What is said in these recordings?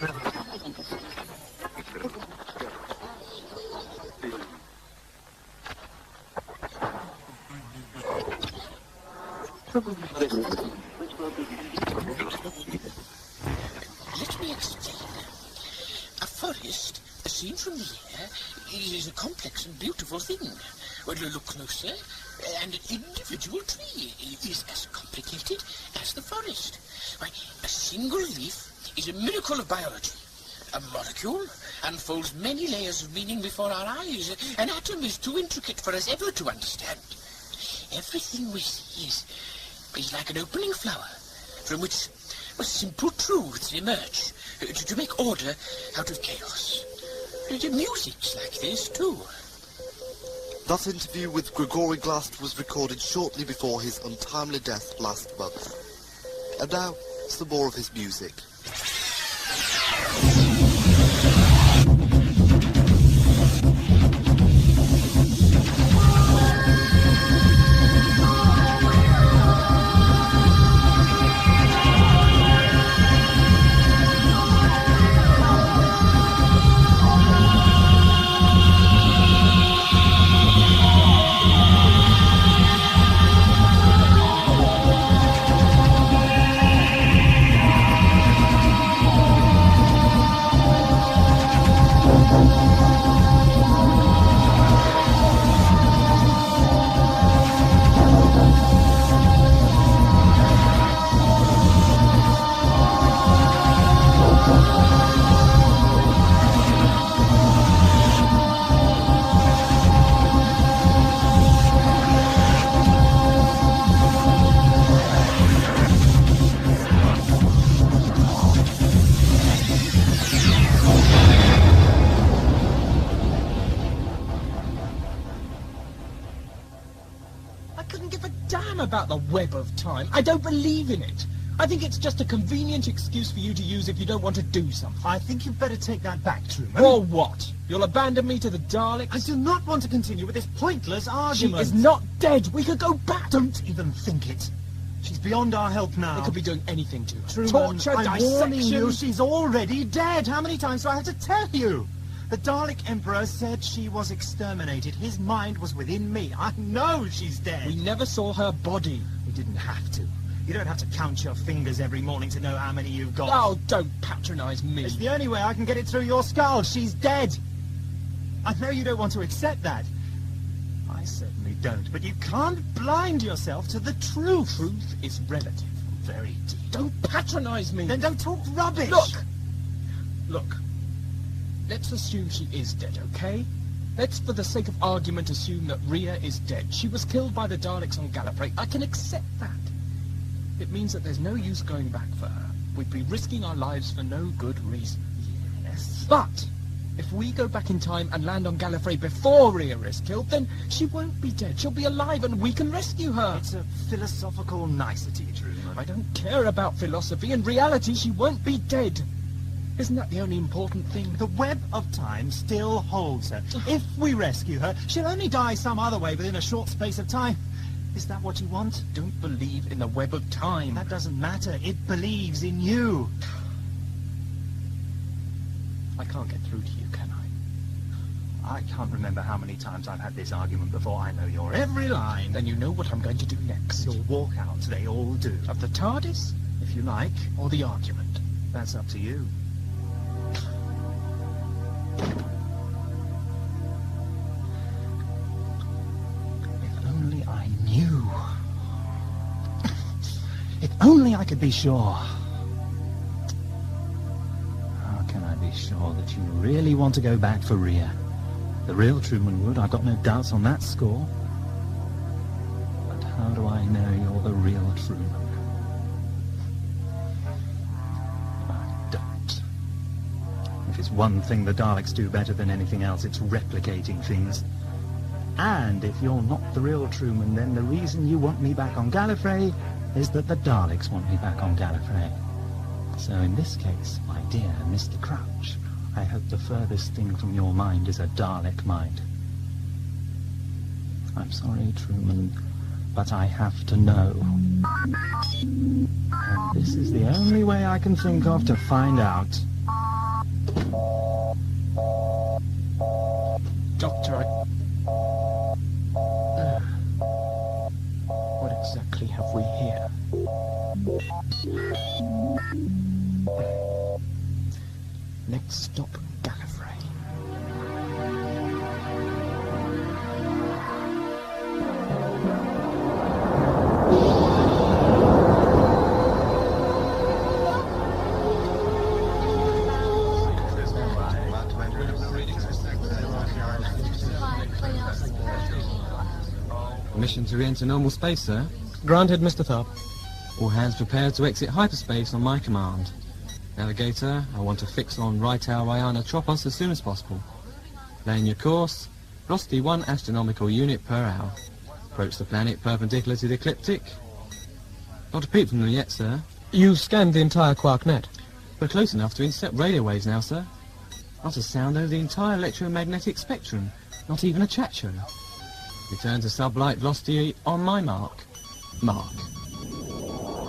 Let me explain. A forest, seen from the air, is a complex and beautiful thing. When you look closer, an individual tree is as complicated as the forest. Why, a single leaf is a miracle of biology. A molecule unfolds many layers of meaning before our eyes. An atom is too intricate for us ever to understand. Everything we see is like an opening flower from which simple truths emerge to make order out of chaos. Music's like this, too. That interview with Gregory Glast was recorded shortly before his untimely death last month. And now, some more of his music. About the web of time. I don't believe in it. I think it's just a convenient excuse for you to use if you don't want to do something. I think you'd better take that back, Truman. Or what? You'll abandon me to the Daleks? I do not want to continue with this pointless argument. She is not dead. We could go back. Don't even think it. She's beyond our help now. They could be doing anything to her. Truman, Torture, I'm dissection. warning you, she's already dead. How many times do I have to tell you? The Dalek Emperor said she was exterminated. His mind was within me. I know she's dead. We never saw her body. We didn't have to. You don't have to count your fingers every morning to know how many you've got. Oh, don't patronize me. It's the only way I can get it through your skull. She's dead. I know you don't want to accept that. I certainly don't. But you can't blind yourself to the truth. Truth is relative. Very deep. Don't patronize me. Then don't talk rubbish. Look. Let's assume she is dead, okay? Let's, for the sake of argument, assume that Rhea is dead. She was killed by the Daleks on Gallifrey. I can accept that. It means that there's no use going back for her. We'd be risking our lives for no good reason. Yes. But if we go back in time and land on Gallifrey before Rhea is killed, then she won't be dead. She'll be alive and we can rescue her. It's a philosophical nicety, Truman. I don't care about philosophy. In reality, she won't be dead. Isn't that the only important thing? The web of time still holds her. If we rescue her, she'll only die some other way within a short space of time. Is that what you want? Don't believe in the web of time. That doesn't matter. It believes in you. I can't get through to you, can I? I can't remember how many times I've had this argument before. I know your every line. Then you know what I'm going to do next. Your walkouts, they all do. Of the TARDIS? If you like. Or the argument? That's up to you. If only I knew. If only I could be sure. How can I be sure that you really want to go back for Rhea? The real Truman would, I've got no doubts on that score. But how do I know you're the real Truman? If it's one thing the Daleks do better than anything else, it's replicating things. And if you're not the real Truman, then the reason you want me back on Gallifrey is that the Daleks want me back on Gallifrey. So in this case, my dear Mr. Crouch, I hope the furthest thing from your mind is a Dalek mind. I'm sorry, Truman, but I have to know. And this is the only way I can think of to find out. Doctor, what exactly have we here? Next stop, Gallifrey. Permission to re-enter normal space, sir. Granted, Mr. Tharp. All hands prepared to exit hyperspace on my command. Navigator, I want to fix on Ritel Ryana Tropos as soon as possible. Laying your course, velocity 1 astronomical unit per hour. Approach the planet perpendicular to the ecliptic. Not a peep from them yet, sir. You scanned the entire quark net. We're close enough to intercept radio waves now, sir. Not a sound over the entire electromagnetic spectrum. Not even a chat show. Return to sublight velocity on my mark. Mark.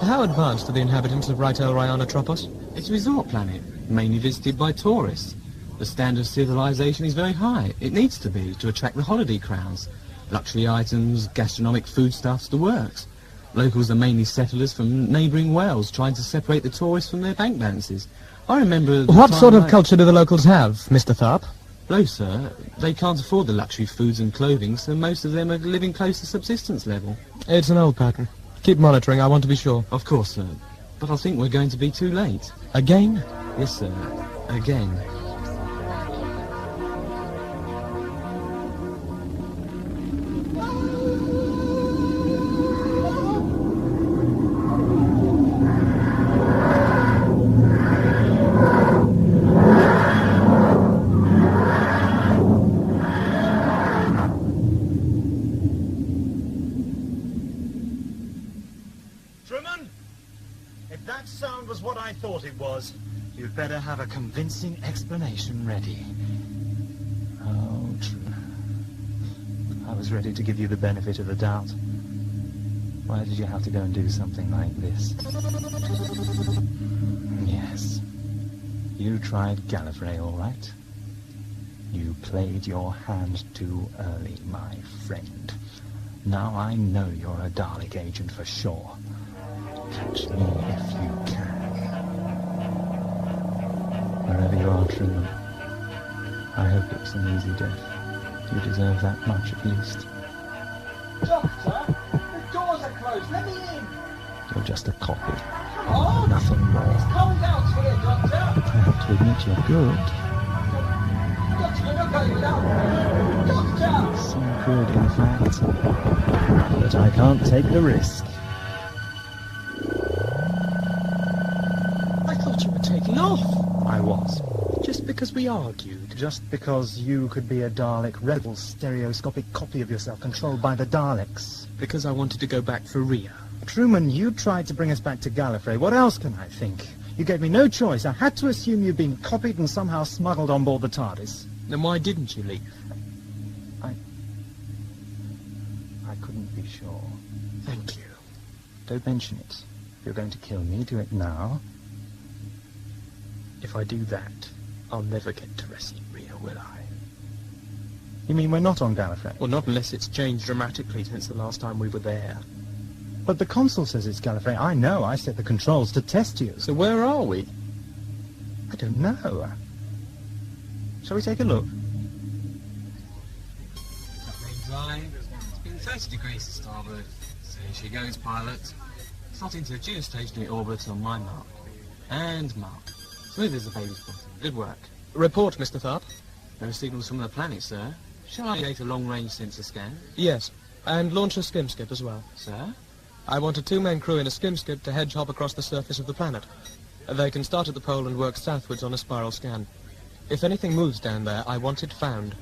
How advanced are the inhabitants of Ritel Ryana Tropos? It's a resort planet, mainly visited by tourists. The standard of civilization is very high. It needs to be, to attract the holiday crowds. Luxury items, gastronomic foodstuffs, the works. Locals are mainly settlers from neighbouring Wales, trying to separate the tourists from their bank balances. I remember... What sort of culture do the locals have, Mr. Tharp? Low, sir. They can't afford the luxury foods and clothing, so most of them are living close to subsistence level. It's an old pattern. Keep monitoring, I want to be sure. Of course, sir. But I think we're going to be too late. Again? Yes, sir. Again. If that sound was what I thought it was, you'd better have a convincing explanation ready. Oh, true. I was ready to give you the benefit of the doubt. Why did you have to go and do something like this? Yes. You tried Gallifrey, all right. You played your hand too early, my friend. Now I know you're a Dalek agent for sure. Catch me if you can. Wherever you are, Truman, I hope it's an easy death. You deserve that much at least. Doctor, the doors are closed. Let me in. You're just a copy. Come on. Nothing more. It's cold out here, Doctor. I have to admit you're good. Doctor, you're not going without me. Doctor! So good, in fact. But I can't take the risk. I thought you were taking off. I was. Just because we argued. Just because you could be a Dalek rebel stereoscopic copy of yourself controlled by the Daleks. Because I wanted to go back for Rhea. Truman, you tried to bring us back to Gallifrey. What else can I think? You gave me no choice. I had to assume you'd been copied and somehow smuggled on board the TARDIS. Then why didn't you leave? I couldn't be sure. Thank you. Don't mention it. If you're going to kill me, do it now. If I do that, I'll never get to rescue Rhea, will I? You mean we're not on Gallifrey? Well, not unless it's changed dramatically since the last time we were there. But the console says it's Gallifrey. I know. I set the controls to test you. So where are we? I don't know. Shall we take a look? Dry. It's been 30 degrees to starboard. So here she goes, pilot. Slot into a geostationary orbit on my mark. And mark. Smooth as a baby's bottom. Good work. Report, Mr. Tharp. No signals from the planet, sir. Shall I create a long-range sensor scan? Yes, and launch a skim skip as well. Sir? I want a two-man crew in a skim skip to hedge hop across the surface of the planet. They can start at the pole and work southwards on a spiral scan. If anything moves down there, I want it found.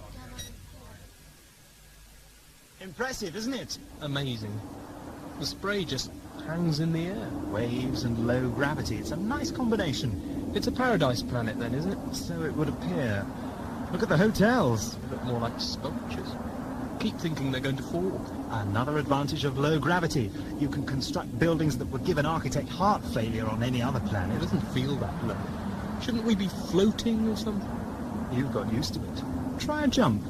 Impressive, isn't it? Amazing. The spray just hangs in the air. Waves and low gravity. It's a nice combination. It's a paradise planet then, isn't it? So it would appear. Look at the hotels. They look more like sculptures. Keep thinking they're going to fall. Another advantage of low gravity. You can construct buildings that would give an architect heart failure on any other It planet. doesn't feel that low. Shouldn't we be floating or something? You've got used to it. Try a jump.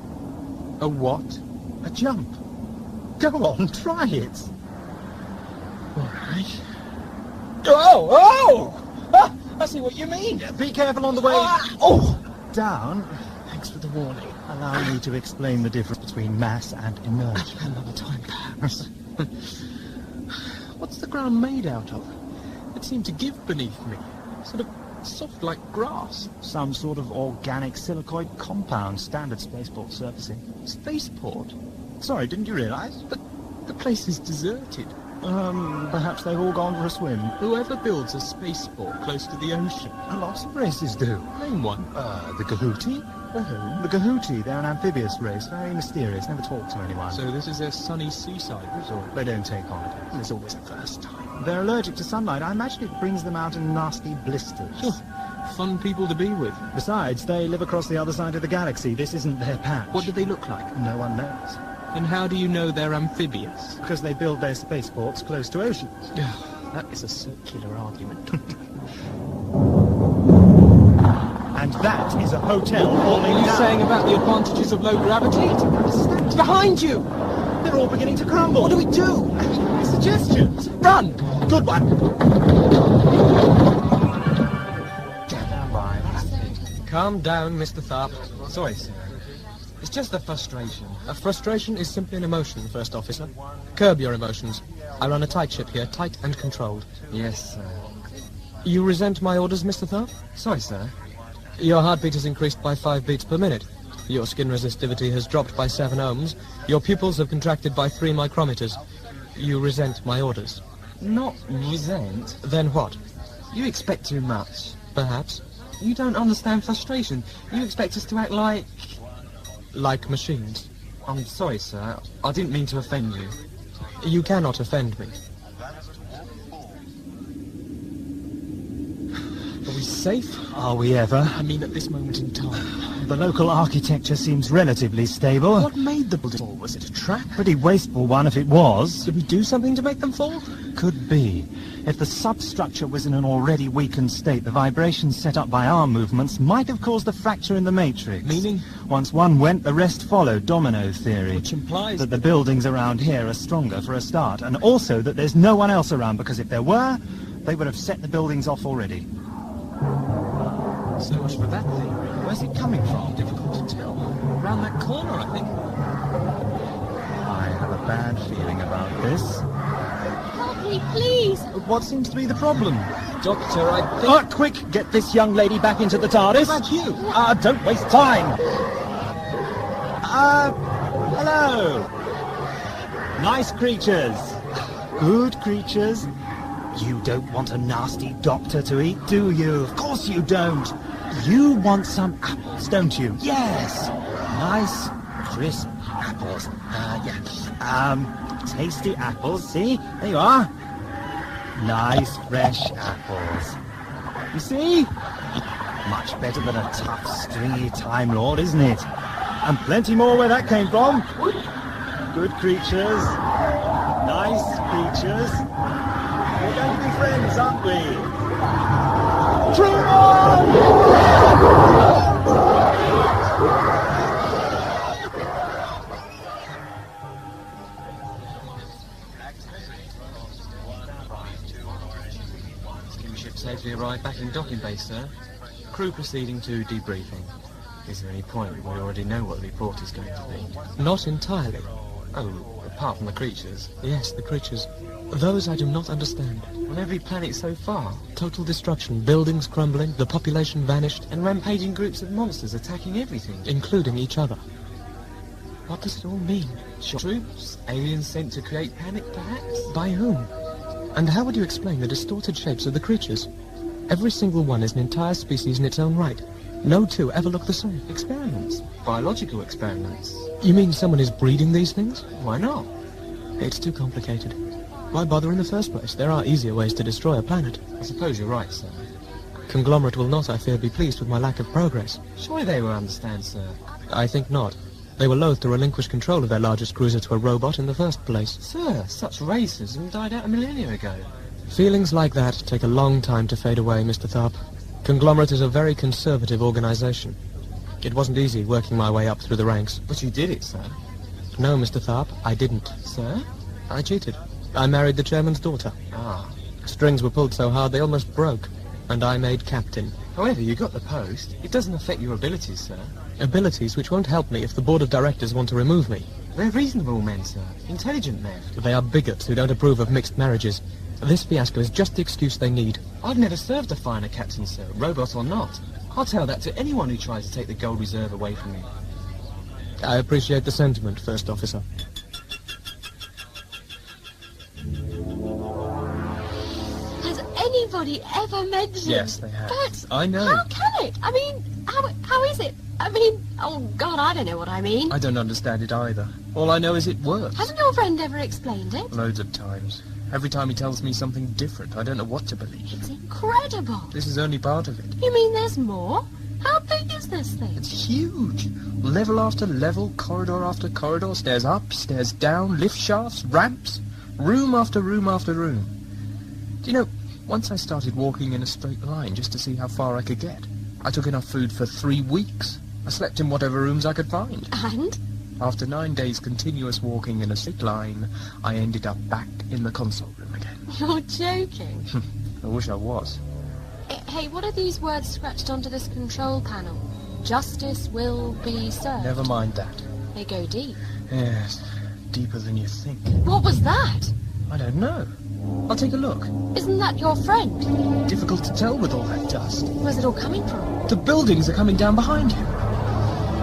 A what? A jump. Go on, try it. All right. Oh! Ah, I see what you mean. Be careful on the way. Oh! Down. Thanks for the warning. Allow me to explain the difference between mass and inertia. Another time, perhaps. What's the ground made out of? It seemed to give beneath me. Sort of soft like grass. Some sort of organic silicoid compound, standard spaceport surfacing. Spaceport? Sorry, didn't you realise? But the place is deserted. Perhaps they've all gone for a swim. Whoever builds a spaceport close to the ocean. Lots of races do. Name one. The Kthhhh. whom? The Kthhhh, they're an amphibious race, very mysterious, never talk to anyone. So this is their sunny seaside resort. They don't take holidays. There's always a first time. They're allergic to sunlight. I imagine it brings them out in nasty blisters. Fun people to be with. Besides, they live across the other side of the galaxy. This isn't their patch. What do they look like? No one knows. And how do you know they're amphibious? Because they build their spaceports close to oceans. That is a circular argument. And that is a hotel What falling are you down. saying about the advantages of low gravity? It's behind you! They're all beginning to crumble. What do we do? Suggestions. Run! Good one. Stand by. Calm down, Mr. Tharp. Sorry, sir. It's just a frustration. A frustration is simply an emotion, First Officer. Curb your emotions. I run a tight ship here, tight and controlled. Yes, sir. You resent my orders, Mr. Tharp? Sorry, sir. Your heartbeat has increased by 5 beats per minute. Your skin resistivity has dropped by 7 ohms. Your pupils have contracted by 3 micrometers. You resent my orders. Not resent. Then what? You expect too much. Perhaps. You don't understand frustration. You expect us to act like... Like machines. I'm sorry, sir. I didn't mean to offend you. You cannot offend me. Are we safe? Are we ever? I mean, at this moment in time. The local architecture seems relatively stable. What made the building fall? Was it a trap? Pretty wasteful one if it was. Did we do something to make them fall? Could be. If the substructure was in an already weakened state, the vibrations set up by our movements might have caused a fracture in the matrix. Meaning? Once one went, the rest followed, domino theory. Which implies... That the buildings around here are stronger for a start, and also that there's no one else around, because if there were, they would have set the buildings off already. So much for that theory. Where's it coming from? Difficult to tell. Around that corner, I think. I have a bad feeling about this. Help me, please! What seems to be the problem? Doctor, I think... Quick! Get this young lady back into the TARDIS! What about you? Don't waste time! Hello! Nice creatures. Good creatures. You don't want a nasty doctor to eat, do you? Of course you don't. You want some apples, don't you? Yes. Nice, crisp apples. Tasty apples, see? There you are. Nice, fresh apples. You see? Much better than a tough, stringy Time Lord, isn't it? And plenty more where that came from. Good creatures. Nice creatures. We're going to be friends, aren't we? True on! Steamship safely arrived back in docking base, sir. Crew proceeding to debriefing. Is there any point? We already know what the report is going to be. Not entirely. Oh, apart from the creatures. Yes, the creatures. Those I do not understand. On every planet so far. Total destruction, buildings crumbling, the population vanished, And rampaging groups of monsters attacking everything. including each other. What does it all mean? Troops? Aliens sent to create panic, perhaps? By whom? And how would you explain the distorted shapes of the creatures? Every single one is an entire species in its own right. No two ever look the same. Experiments. Biological experiments. You mean someone is breeding these things? Why not? It's too complicated. Why bother in the first place? There are easier ways to destroy a planet. I suppose you're right, sir. Conglomerate will not, I fear, be pleased with my lack of progress. Surely they will understand, sir. I think not. They were loath to relinquish control of their largest cruiser to a robot in the first place. Sir, such racism died out a millennia ago. Feelings like that take a long time to fade away, Mr. Tharp. Conglomerate is a very conservative organization. It wasn't easy working my way up through the ranks. But you did it, sir. No, Mr. Tharp, I didn't. Sir? I cheated. I married the chairman's daughter. Ah. Strings were pulled so hard they almost broke, and I made captain. However, you got the post. It doesn't affect your abilities, sir. Abilities which won't help me if the board of directors want to remove me. They're reasonable men, sir. Intelligent men. They are bigots who don't approve of mixed marriages. This fiasco is just the excuse they need. I've never served a finer captain, sir, robot or not. I'll tell that to anyone who tries to take the gold reserve away from me. I appreciate the sentiment, First Officer. Has anybody ever mentioned... Yes, they have. But I know. How can it? I mean, how is it? I mean, oh God, I don't know what I mean. I don't understand it either. All I know is it works. Hasn't your friend ever explained it? Loads of times. Every time he tells me something different, I don't know what to believe. It's incredible. This is only part of it. You mean there's more? How big is this thing? It's huge. Level after level, corridor after corridor, stairs up, stairs down, lift shafts, ramps, room after room after room. Do you know, once I started walking in a straight line just to see how far I could get. I took enough food for 3 weeks. I slept in whatever rooms I could find. And? After 9 days continuous walking in a straight line, I ended up back in the console room again. You're joking. I wish I was. Hey, what are these words scratched onto this control panel? Justice will be served. Never mind that. They go deep. Yes, deeper than you think. What was that? I don't know. I'll take a look. Isn't that your friend? Difficult to tell with all that dust. Where's it all coming from? The buildings are coming down behind him.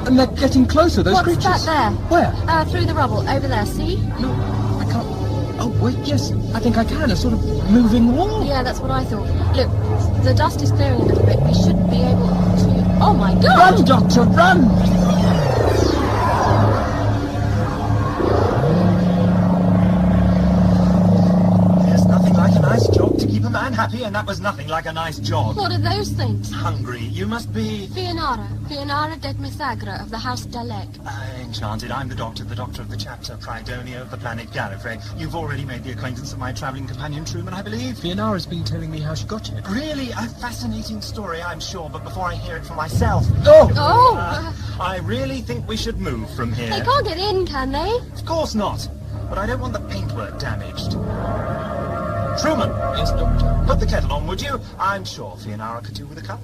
And they're getting closer, those What's creatures. that there? Where? Through the rubble, over there, see? No, I can't. Oh, wait, yes, I think I can. A sort of moving wall. Yeah, that's what I thought. Look, the dust is clearing a little bit. We should be able to... Oh, my God! Run, Doctor, run! Nice job to keep a man happy, and that was nothing like a nice job. What are those things? Hungry. You must be... Fianara de Misagra of the House Dalek. Enchanted. I'm the doctor of the chapter Pridonia of the planet Gallifrey. You've already made the acquaintance of my travelling companion Truman, I believe. Fianara's been telling me how she got here. Really? A fascinating story, I'm sure, but before I hear it for myself... I really think we should move from here. They can't get in, can they? Of course not. But I don't want the paintwork damaged. Truman! Yes, Doctor? Put the kettle on, would you? I'm sure Fianara could do with a cup.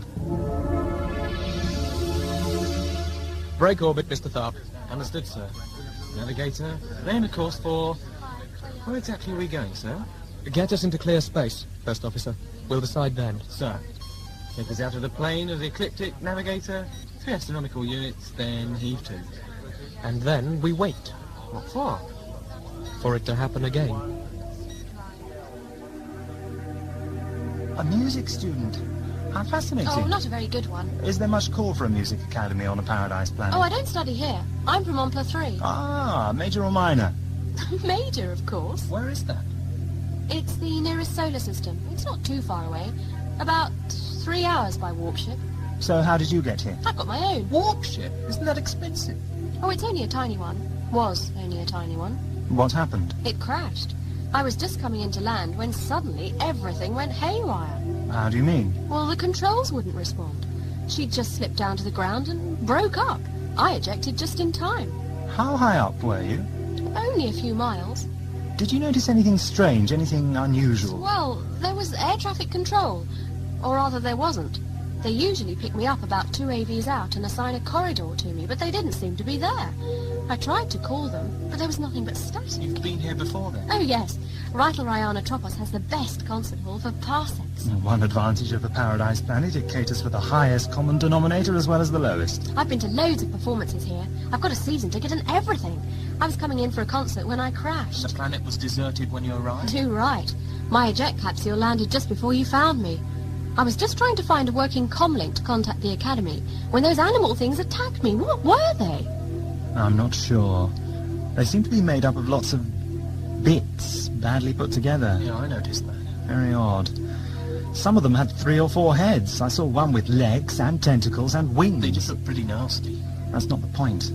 Break orbit, Mr. Tharp. Understood, sir. Navigator, then a course for... Where exactly are we going, sir? Get us into clear space, First Officer. We'll decide then. Sir, take us out of the plane of the ecliptic navigator, 3 astronomical units, then heave to. And then we wait. What for? For it to happen again. A music student. How fascinating. Oh, not a very good one. Is there much call for a music academy on a paradise planet? Oh, I don't study here. I'm from Ompla 3. Ah, major or minor? Major, of course. Where is that? It's the nearest solar system. It's not too far away. About 3 hours by warp ship. So how did you get here? I've got my own. Warp ship? Isn't that expensive? Oh, it's only a tiny one. Was only a tiny one. What happened? It crashed. I was just coming into land when suddenly everything went haywire. How do you mean? Well, the controls wouldn't respond. She'd just slipped down to the ground and broke up. I ejected just in time. How high up were you? Only a few miles. Did you notice anything strange, anything unusual? Well, there was air traffic control. Or rather, there wasn't. They usually pick me up about 2 AVs out and assign a corridor to me, but they didn't seem to be there. I tried to call them, but there was nothing but static. You've been here before then? Oh, yes. Ritel Ryana Tropos has the best concert hall for parsecs. One advantage of a paradise planet, it caters for the highest common denominator as well as the lowest. I've been to loads of performances here. I've got a season ticket and everything. I was coming in for a concert when I crashed. The planet was deserted when you arrived? Too right. My eject capsule landed just before you found me. I was just trying to find a working comlink to contact the Academy when those animal things attacked me. What were they? I'm not sure. They seem to be made up of lots of bits, badly put together. Yeah, I noticed that. Very odd. Some of them had 3 or 4 heads. I saw one with legs and tentacles and wings. They just look pretty nasty. That's not the point.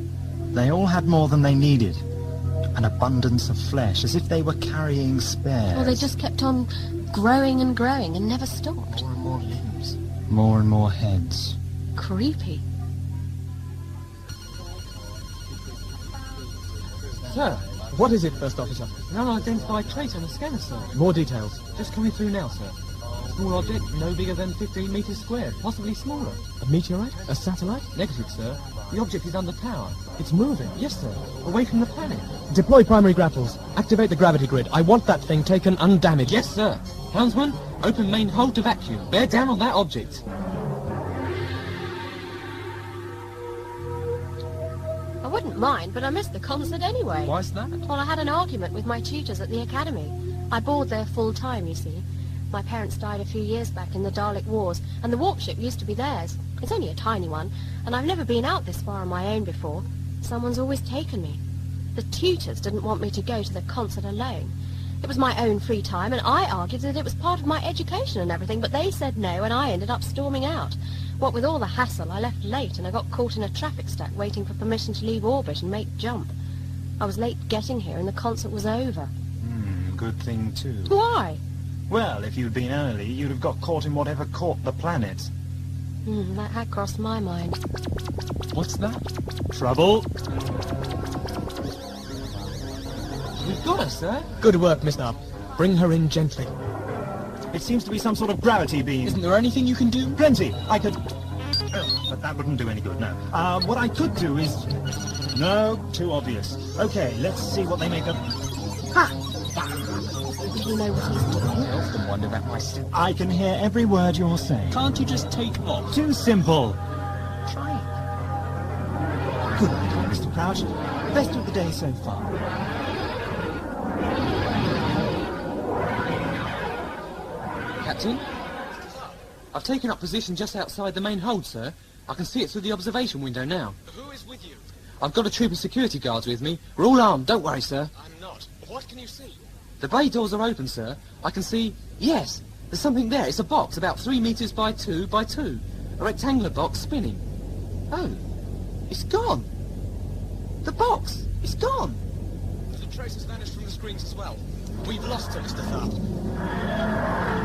They all had more than they needed. An abundance of flesh, as if they were carrying spares. Well, they just kept on growing and growing and never stopped. More and more limbs. More and more heads. Creepy. Sir, what is it, First Officer? An unidentified trace on the scanner, sir. More details. Just coming through now, sir. Small object, no bigger than 15 metres squared, possibly smaller. A meteorite? A satellite? Negative, sir. The object is under power. It's moving. Yes, sir. Away from the planet. Deploy primary grapples. Activate the gravity grid. I want that thing taken undamaged. Yes, sir. Helmsman, open main hold to vacuum. Bear down on that object. I wouldn't mind, but I missed the concert anyway. Why's that? Well, I had an argument with my tutors at the academy. I board there full time, you see. My parents died a few years back in the Dalek Wars, and the warp ship used to be theirs. It's only a tiny one, and I've never been out this far on my own before. Someone's always taken me. The tutors didn't want me to go to the concert alone. It was my own free time, and I argued that it was part of my education and everything, but they said no, and I ended up storming out. What with all the hassle, I left late, and I got caught in a traffic stack waiting for permission to leave orbit and make jump. I was late getting here, and the concert was over. Good thing, too. Why? Well, if you'd been early, you'd have got caught in whatever caught the planet. That had crossed my mind. What's that? Trouble? We've got her, sir. Good work, Miss Up. Bring her in gently. It seems to be some sort of gravity beam. Isn't there anything you can do? Plenty. I could... Oh, but that wouldn't do any good, no. What I could do is... No, too obvious. Okay, let's see what they make of... Ha! Do you know what he's doing? I often wonder that myself. I can hear every word you're saying. Can't you just take off? Too simple. Try it. Good idea, Mr. Crouch. Best of the day so far. Captain? I've taken up position just outside the main hold, sir. I can see it through the observation window now. Who is with you? I've got a troop of security guards with me. We're all armed, don't worry, sir. I'm not. What can you see? The bay doors are open, sir. I can see... Yes, there's something there. It's a box about 3 metres by 2 by 2. A rectangular box spinning. Oh, it's gone. The box, it's gone. The trace has vanished from the screens as well. We've lost her, Mr. Tharp.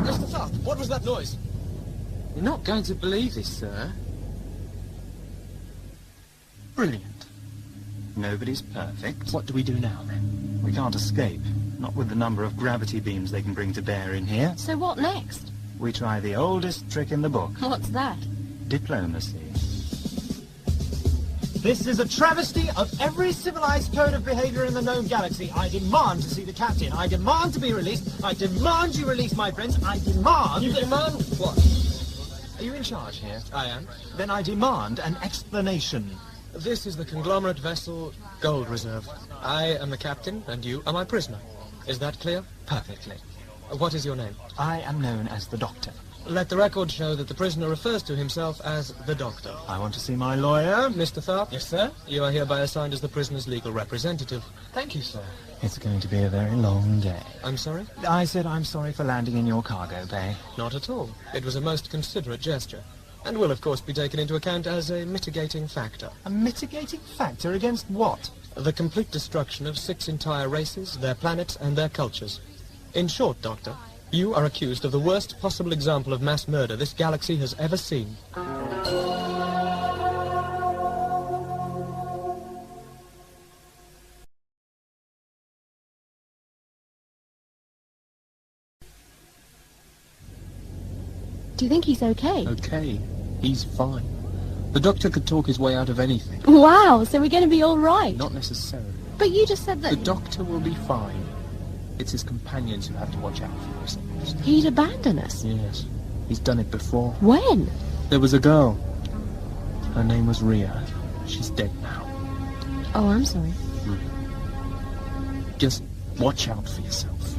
Mr. Tharp, what was that noise? You're not going to believe this, sir. Brilliant. Nobody's perfect. What do we do now, then? We can't escape. Not with the number of gravity beams they can bring to bear in here. So what next? We try the oldest trick in the book. What's that? Diplomacy. This is a travesty of every civilized code of behavior in the known galaxy. I demand to see the captain. I demand to be released. I demand you release my friends. I demand... You demand what? Are you in charge here? I am. Then I demand an explanation. This is the Conglomerate Vessel Goldreserve. I am the captain, and you are my prisoner. Is that clear? Perfectly. What is your name? I am known as the Doctor. Let the record show that the prisoner refers to himself as the Doctor. I want to see my lawyer. Mr. Tharp? Yes, sir? You are hereby assigned as the prisoner's legal representative. Thank you, sir. It's going to be a very long day. I'm sorry? I said I'm sorry for landing in your cargo bay. Not at all. It was a most considerate gesture, and will, of course, be taken into account as a mitigating factor. A mitigating factor against what? The complete destruction of 6 entire races, their planets, and their cultures. In short, Doctor, you are accused of the worst possible example of mass murder this galaxy has ever seen. Do you think he's okay? Okay, he's fine. The Doctor could talk his way out of anything. Wow, so we're going to be all right. Not necessarily. But you just said that... The Doctor will be fine. It's his companions who have to watch out for us. He'd abandon us. Yes, he's done it before. When? There was a girl. Her name was Rhea. She's dead now. Oh, I'm sorry. Just watch out for yourself.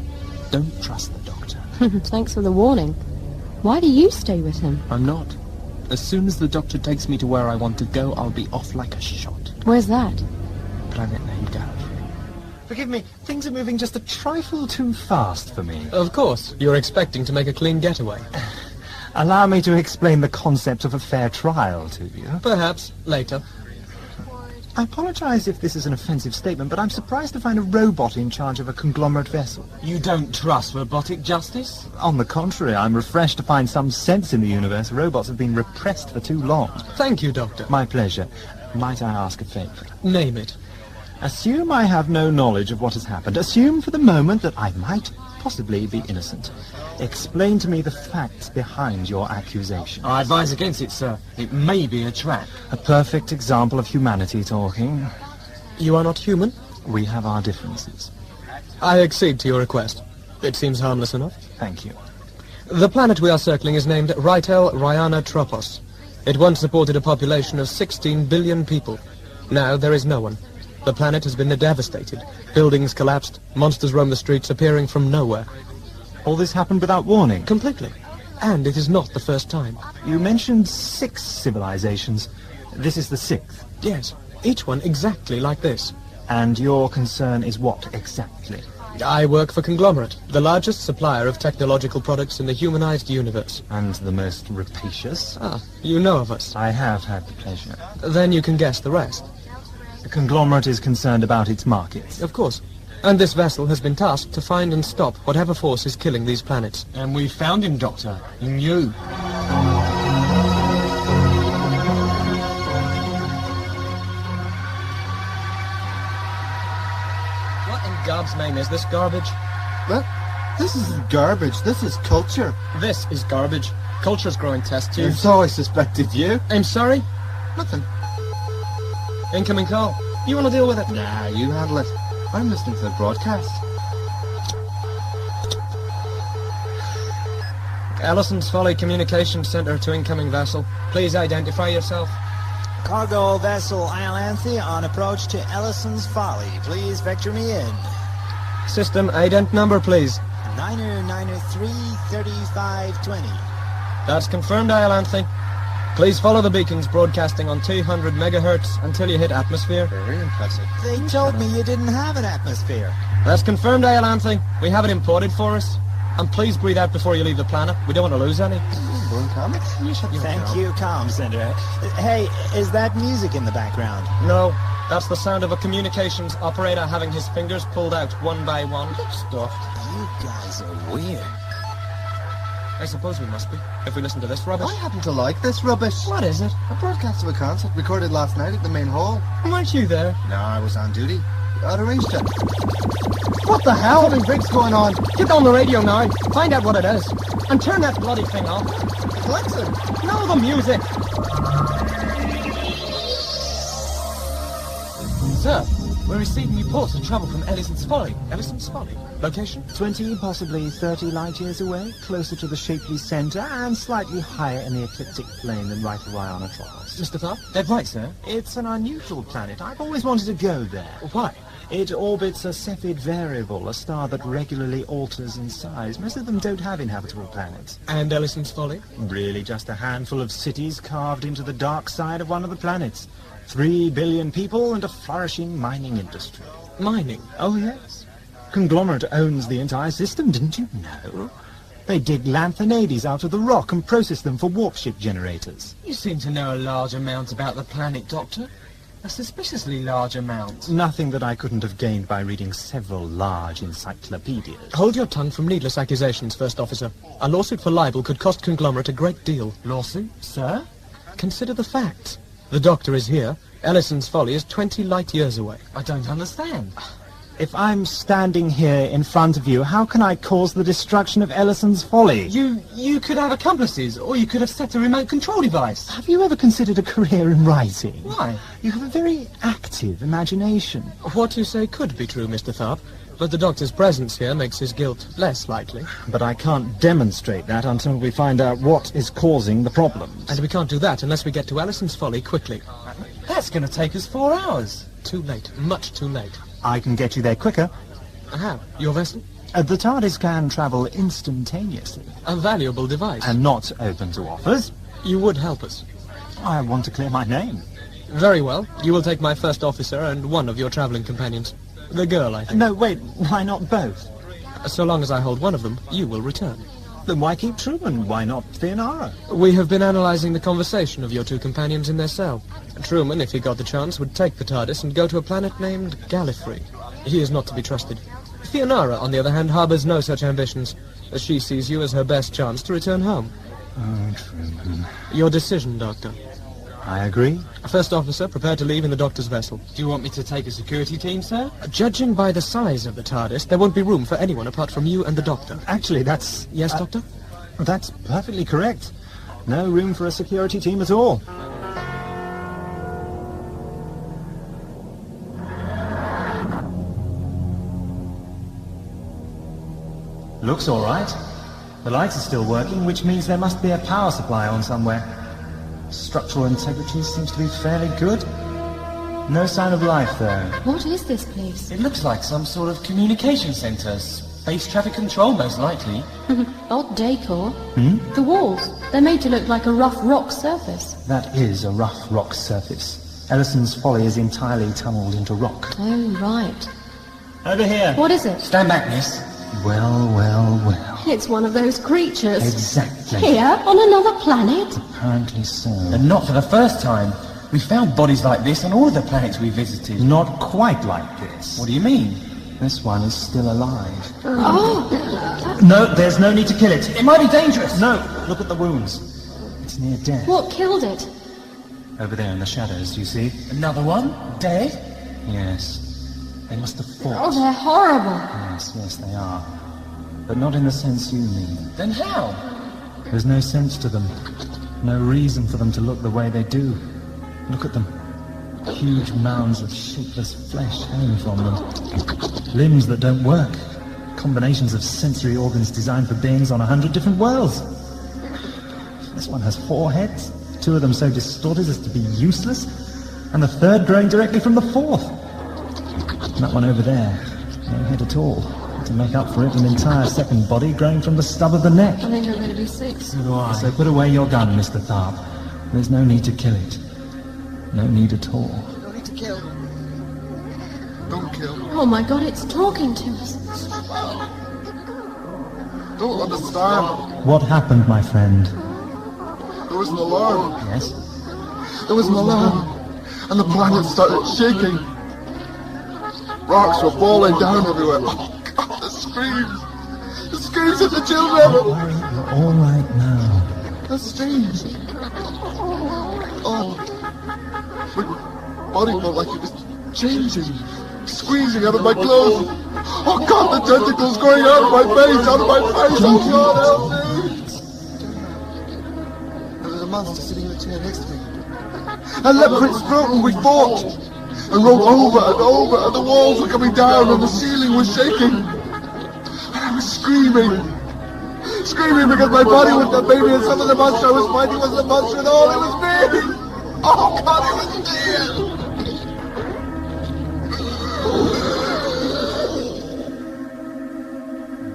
Don't trust the Doctor. Thanks for the warning. Why do you stay with him? I'm not. As soon as the Doctor takes me to where I want to go, I'll be off like a shot. Where's that? Planet named Gallifrey. Forgive me, things are moving just a trifle too fast for me. Of course. You're expecting to make a clean getaway. Allow me to explain the concept of a fair trial to you. Perhaps later. I apologize if this is an offensive statement, but I'm surprised to find a robot in charge of a conglomerate vessel. You don't trust robotic justice? On the contrary, I'm refreshed to find some sense in the universe. Robots have been repressed for too long. Thank you, Doctor. My pleasure. Might I ask a favour? Name it. Assume I have no knowledge of what has happened. Assume for the moment that I might possibly be innocent. Explain to me the facts behind your accusation. I advise against it, sir. It may be a trap. A perfect example of humanity talking. You are not human? We have our differences. I accede to your request. It seems harmless enough. Thank you. The planet we are circling is named Ritel Ryana Tropos. It once supported a population of 16 billion people. Now there is no one. The planet has been devastated. Buildings collapsed, monsters roam the streets appearing from nowhere. All this happened without warning? Completely. And it is not the first time. You mentioned 6 civilizations. This is the 6th? Yes, each one exactly like this. And your concern is what exactly? I work for Conglomerate, the largest supplier of technological products in the humanized universe. And the most rapacious? Ah, you know of us. I have had the pleasure. Then you can guess the rest. The Conglomerate is concerned about its markets. Of course. And this vessel has been tasked to find and stop whatever force is killing these planets. And we found him, Doctor. In you. What in God's name is this garbage? Well, this isn't garbage. This is culture. This is garbage. Culture's growing test And tubes. so I suspected you. I'm sorry? Nothing. Incoming call. You want to deal with it? Nah, you handle it. I'm listening to the broadcast. Ellison's Folly Communications Center to incoming vessel. Please identify yourself. Cargo vessel Iolanthe on approach to Ellison's Folly. Please vector me in. System ident number, please. 993-3520. That's confirmed, Iolanthe. Please follow the beacons broadcasting on 200 megahertz until you hit atmosphere. Very impressive. They told me you didn't have an atmosphere. That's confirmed, Iolanthe. We have it imported for us. And please breathe out before you leave the planet. We don't want to lose any. Blowing comics? You shut your Thank mouth. you, comm center. Hey, is that music in the background? No, that's the sound of a communications operator having his fingers pulled out one by one. Stuff. You guys are weird. I suppose we must be, if we listen to this rubbish. I happen to like this rubbish. What is it? A broadcast of a concert recorded last night at the main hall. Weren't you there? No, I was on duty. I'd arranged it. What the hell? Something big's going on. Get on the radio now. Find out what it is. And turn that bloody thing off. Alexa. No, the music. Sir, we're receiving reports of trouble from Ellison's Folly. Ellison's Folly? Location? 20, possibly 30 light years away, closer to the shapely center and slightly higher in the ecliptic plane than Ritel Ryana Tropos. Mr. Tharp? Dead right, sir. It's an unusual planet. I've always wanted to go there. Why? It orbits a Cepheid variable, a star that regularly alters in size. Most of them don't have inhabitable planets. And Ellison's Folly? Really just a handful of cities carved into the dark side of one of the planets. 3 billion people and a flourishing mining industry. Mining? Oh, yes. Conglomerate owns the entire system, didn't you know? They dig lanthanades out of the rock and process them for warp-ship generators. You seem to know a large amount about the planet, Doctor. A suspiciously large amount. Nothing that I couldn't have gained by reading several large encyclopedias. Hold your tongue from needless accusations, First Officer. A lawsuit for libel could cost Conglomerate a great deal. Lawsuit, sir? Consider the facts. The Doctor is here. Ellison's Folly is 20 light years away. I don't understand. If I'm standing here in front of you, how can I cause the destruction of Ellison's Folly? You could have accomplices, or you could have set a remote control device. Have you ever considered a career in writing? Why? You have a very active imagination. What you say could be true, Mr. Tharp, but the Doctor's presence here makes his guilt less likely. But I can't demonstrate that until we find out what is causing the problems. And we can't do that unless we get to Ellison's Folly quickly. That's going to take us 4 hours. Too late. Much too late. I can get you there quicker. How? Your vessel? The TARDIS can travel instantaneously. A valuable device. And not open to offers. You would help us. I want to clear my name. Very well. You will take my first officer and one of your travelling companions. The girl, I think. No, wait, why not both? So long as I hold one of them, you will return. Then why keep Truman? Why not Theonara? We have been analysing the conversation of your two companions in their cell. Truman, if he got the chance, would take the TARDIS and go to a planet named Gallifrey. He is not to be trusted. Theonara, on the other hand, harbours no such ambitions, as she sees you as her best chance to return home. Oh, Truman. Your decision, Doctor. I agree. First officer, prepare to leave in the doctor's vessel. Do you want me to take a security team, sir? Judging by the size of the TARDIS, there won't be room for anyone apart from you and the doctor. Actually, that's... Yes, Doctor? That's perfectly correct. No room for a security team at all. Looks all right. The lights are still working, which means there must be a power supply on somewhere. Structural integrity seems to be fairly good. No sign of life, though. What is this place? It looks like some sort of communication centre. Space traffic control, most likely. Odd decor. The walls, they're made to look like a rough rock surface. That is a rough rock surface. Ellison's Folly is entirely tunnelled into rock. Oh, right. Over here. What is it? Stand back, miss. Well, well, well. It's one of those creatures. Exactly. Here, on another planet? Apparently so. And not for the first time. We found bodies like this on all of the planets we visited. Not quite like this. What do you mean? This one is still alive. Oh! No, there's no need to kill it. It might be dangerous. No, look at the wounds. It's near death. What killed it? Over there in the shadows, do you see? Another one? Dead? Yes. They must have fought. Oh, they're horrible. Yes, they are. But not in the sense you mean. Then how? There's no sense to them. No reason for them to look the way they do. Look at them. Huge mounds of shapeless flesh hanging from them. Limbs that don't work. Combinations of sensory organs designed for beings on 100 different worlds. This one has 4 heads, 2 of them so distorted as to be useless, and the third growing directly from the fourth. And that one over there, no head at all. To make up for it, an entire second body growing from the stub of the neck. I think I'm going to be sick. So do I. So put away your gun, Mr. Tharp. There's no need to kill it. No need at all. No need to kill. Don't kill. Oh my God, it's talking to us. Don't understand. What happened, my friend? There was an alarm. Yes? There was an alarm. And the planet started shaking. Rocks were falling down everywhere. Oh God, the screams. The screams of the children. Don't worry, you're all right now. That's strange. Oh. My body felt like it was changing. Squeezing out of my clothes. Oh God, the tentacles going out of my face, out of my face. Oh God, help me. There was a monster sitting in the chair next to me. I leapt for its throat and we fought. And rolled over and over, and the walls were coming down and the ceiling was shaking. And I was screaming. Screaming because my body was the baby and some of the monster I was fighting was the monster and all it was me. Oh God, it was me.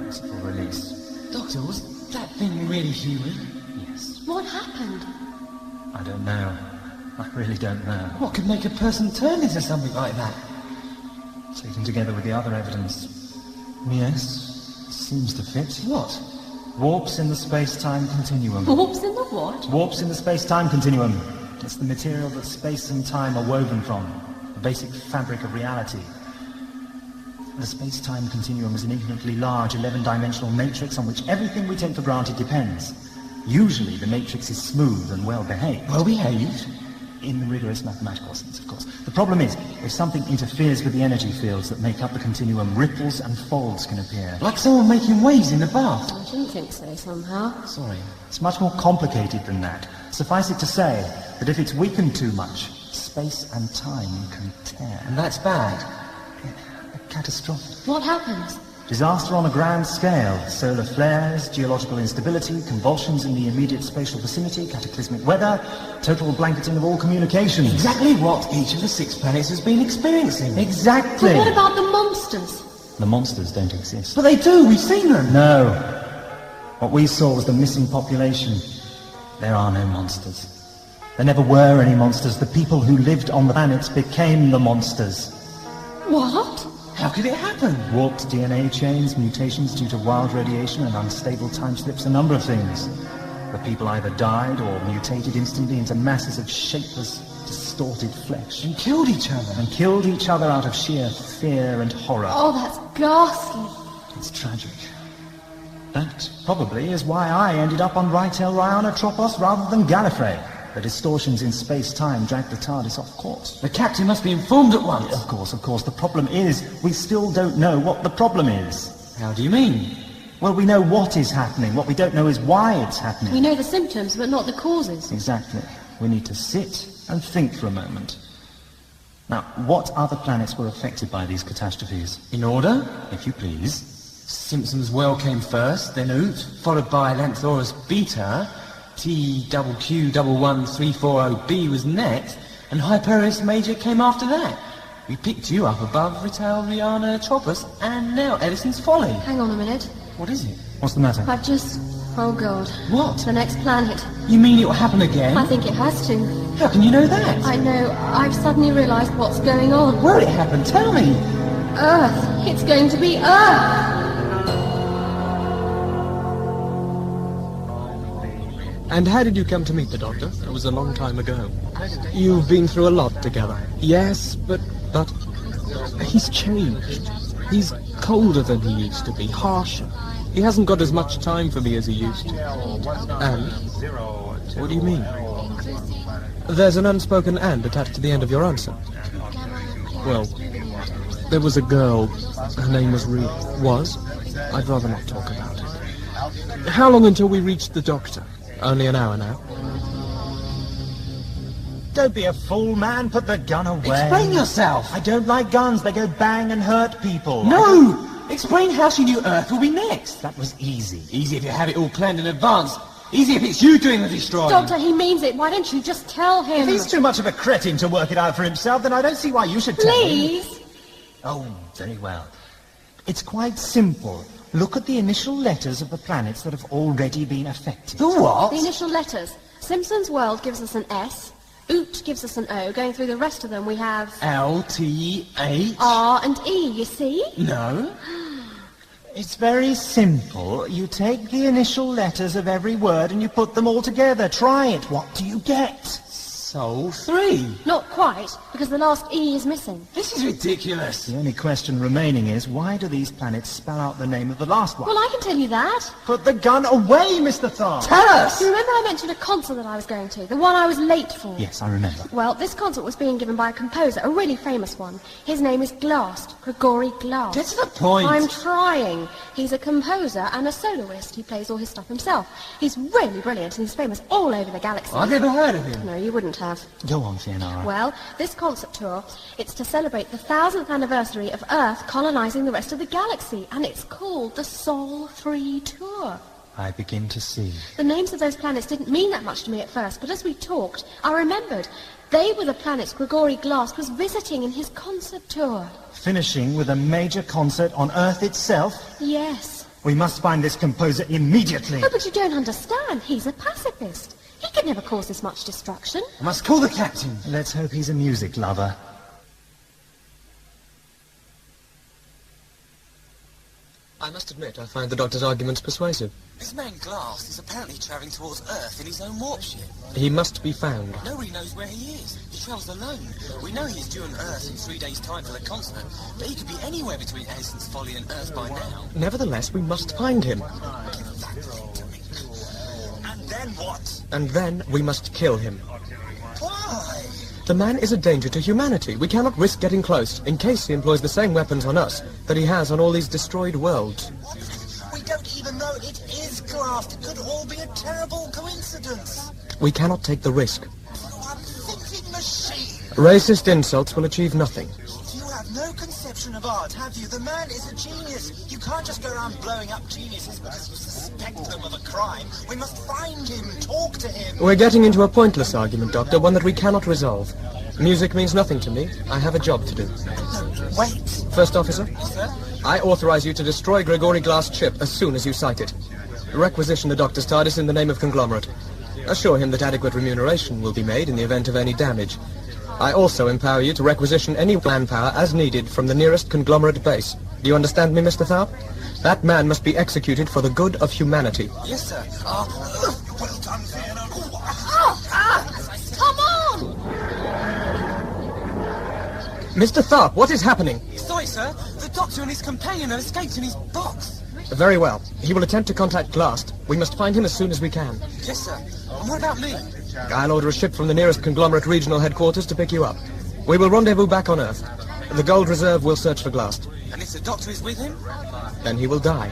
Merciful release. Doctor, was that thing really human? Yes. What happened? I don't know. I really don't know. What could make a person turn into something like that? Taken together with the other evidence. Yes, seems to fit. What? Warps in the space-time continuum. Warps in the what? Warps in the space-time continuum. It's the material that space and time are woven from. The basic fabric of reality. The space-time continuum is an infinitely large 11-dimensional matrix on which everything we take for granted depends. Usually the matrix is smooth and well-behaved. Well-behaved? In the rigorous mathematical sense, of course. The problem is, if something interferes with the energy fields that make up the continuum, ripples and folds can appear. Like someone making waves in the bath. I didn't think so, somehow. Sorry. It's much more complicated than that. Suffice it to say that if it's weakened too much, space and time can tear. And that's bad. Catastrophic. What happens? Disaster on a grand scale. Solar flares, geological instability, convulsions in the immediate spatial vicinity, cataclysmic weather, total blanketing of all communications. Exactly what each of the 6 planets has been experiencing. Exactly. But what about the monsters? The monsters don't exist. But they do, we've seen them. No. What we saw was the missing population. There are no monsters. There never were any monsters. The people who lived on the planets became the monsters. What? How could it happen? Warped DNA chains, mutations due to wild radiation and unstable time slips, a number of things. The people either died or mutated instantly into masses of shapeless, distorted flesh. And killed each other. And killed each other out of sheer fear and horror. Oh, that's ghastly. It's tragic. That probably is why I ended up on Ritel Ryana Tropos rather than Gallifrey. The distortions in space-time drag the TARDIS off course. The captain must be informed at once. Of course. The problem is, we still don't know what the problem is. How do you mean? Well, we know what is happening. What we don't know is why it's happening. We know the symptoms, but not the causes. Exactly. We need to sit and think for a moment. Now, what other planets were affected by these catastrophes? In order? If you please. Simpson's Well came first, then Oot, followed by Lanthorus Beta, TQQ11340b was next, and Hyperius Major came after that. We picked you up above Ritel Ryana Tropos, and now Edison's Folly. Hang on a minute. What is it? What's the matter? I've just... Oh, God. What? The next planet. You mean it will happen again? I think it has to. How can you know that? I know. I've suddenly realised what's going on. Where it happened? Tell me. Earth. It's going to be Earth. And how did you come to meet the Doctor? It was a long time ago. You've been through a lot together. Yes, but he's changed. He's colder than he used to be, harsher. He hasn't got as much time for me as he used to. And? What do you mean? There's an unspoken and attached to the end of your answer. Well, there was a girl. Her name was Rhea. Was? I'd rather not talk about it. How long until we reached the Doctor? Only an hour now. Don't be a fool, man. Put the gun away. Explain yourself! I don't like guns. They go bang and hurt people. No! Explain how she knew Earth will be next. That was easy. Easy if you have it all planned in advance. Easy if it's you doing the destroying. Doctor, he means it. Why don't you just tell him? If he's too much of a cretin to work it out for himself, then I don't see why you should tell him. Please? Oh, very well. It's quite simple. Look at the initial letters of the planets that have already been affected. The what? The initial letters. Simpson's World gives us an S. Oot gives us an O. Going through the rest of them, we have... L, T, H... R and E, you see? No. It's very simple. You take the initial letters of every word and you put them all together. Try it. What do you get? Sol 3. Not quite, because the last E is missing. This is ridiculous. The only question remaining is, why do these planets spell out the name of the last one? Well, I can tell you that. Put the gun away, Mr. Tharp. Tell us! You remember I mentioned a concert that I was going to? The one I was late for? Yes, I remember. Well, this concert was being given by a composer, a really famous one. His name is Glast, Gregory Glast. Get to the point. I'm trying. He's a composer and a soloist. He plays all his stuff himself. He's really brilliant and he's famous all over the galaxy. I've never heard of him. No, you wouldn't have. Go on, Fiona. Well, this concert tour, it's to celebrate the 1000th anniversary of Earth colonising the rest of the galaxy, and it's called the Sol 3 Tour. I begin to see. The names of those planets didn't mean that much to me at first, but as we talked, I remembered. They were the planets Gregory Glast was visiting in his concert tour. Finishing with a major concert on Earth itself? Yes. We must find this composer immediately. Oh, but you don't understand. He's a pacifist. He could never cause this much destruction. I must call the captain. Let's hope he's a music lover. I must admit, I find the Doctor's arguments persuasive. This man Glass is apparently travelling towards Earth in his own warp ship. He must be found. Nobody knows where he is. He travels alone. We know he's due on Earth in 3 days' time for the concert, but he could be anywhere between Edison's Folly and Earth by now. Nevertheless, we must find him. And then what? And then we must kill him. Why? The man is a danger to humanity. We cannot risk getting close, in case he employs the same weapons on us that he has on all these destroyed worlds. We don't even know it is Glass. It could all be a terrible coincidence. We cannot take the risk. You're a thinking machine. Racist insults will achieve nothing. You have no conception of art, have you? The man is a genius. You can't just go around blowing up geniuses because you suspect them of a crime. We must find him, talk to him. We're getting into a pointless argument, Doctor, one that we cannot resolve. Music means nothing to me. I have a job to do. Wait. First officer, Sir? I authorize you to destroy Gregory Glass' ship as soon as you sight it. Requisition the Doctor's TARDIS in the name of Conglomerate. Assure him that adequate remuneration will be made in the event of any damage. I also empower you to requisition any manpower as needed from the nearest Conglomerate base. Do you understand me, Mr. Tharp? That man must be executed for the good of humanity. Yes, sir. Well done, Fiona. Come on! Mr. Tharp, what is happening? Sorry, sir. The Doctor and his companion have escaped in his box. Very well. He will attempt to contact Glass. We must find him as soon as we can. Yes, sir. And what about me? I'll order a ship from the nearest Conglomerate regional headquarters to pick you up. We will rendezvous back on Earth. The Gold Reserve will search for Glast. And if the Doctor is with him? Then he will die.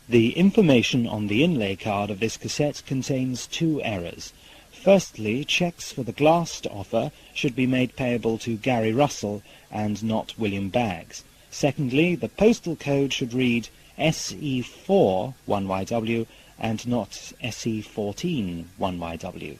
The information on the inlay card of this cassette contains two errors. Firstly, checks for the Glast offer should be made payable to Gary Russell and not William Baggs. Secondly, the postal code should read SE04 1YW and not SE14 1YW.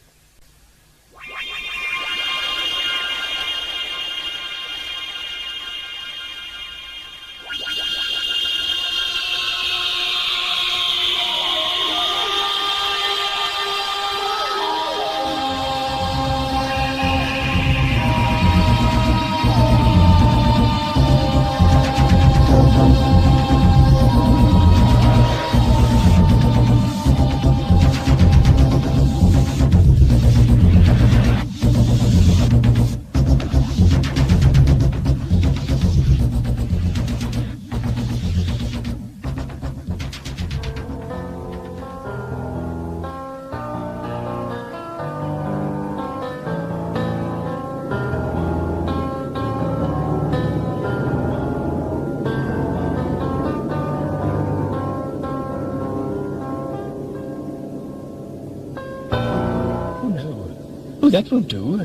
That won't do.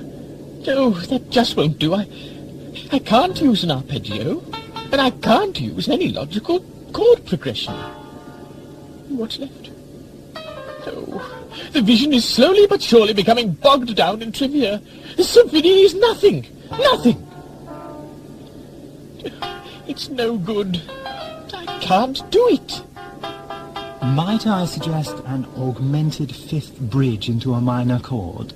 No, that just won't do. I can't use an arpeggio, and I can't use any logical chord progression. What's left? Oh, the vision is slowly but surely becoming bogged down in trivia. The symphony is nothing. Nothing. It's no good. I can't do it. Might I suggest an augmented fifth bridge into a minor chord?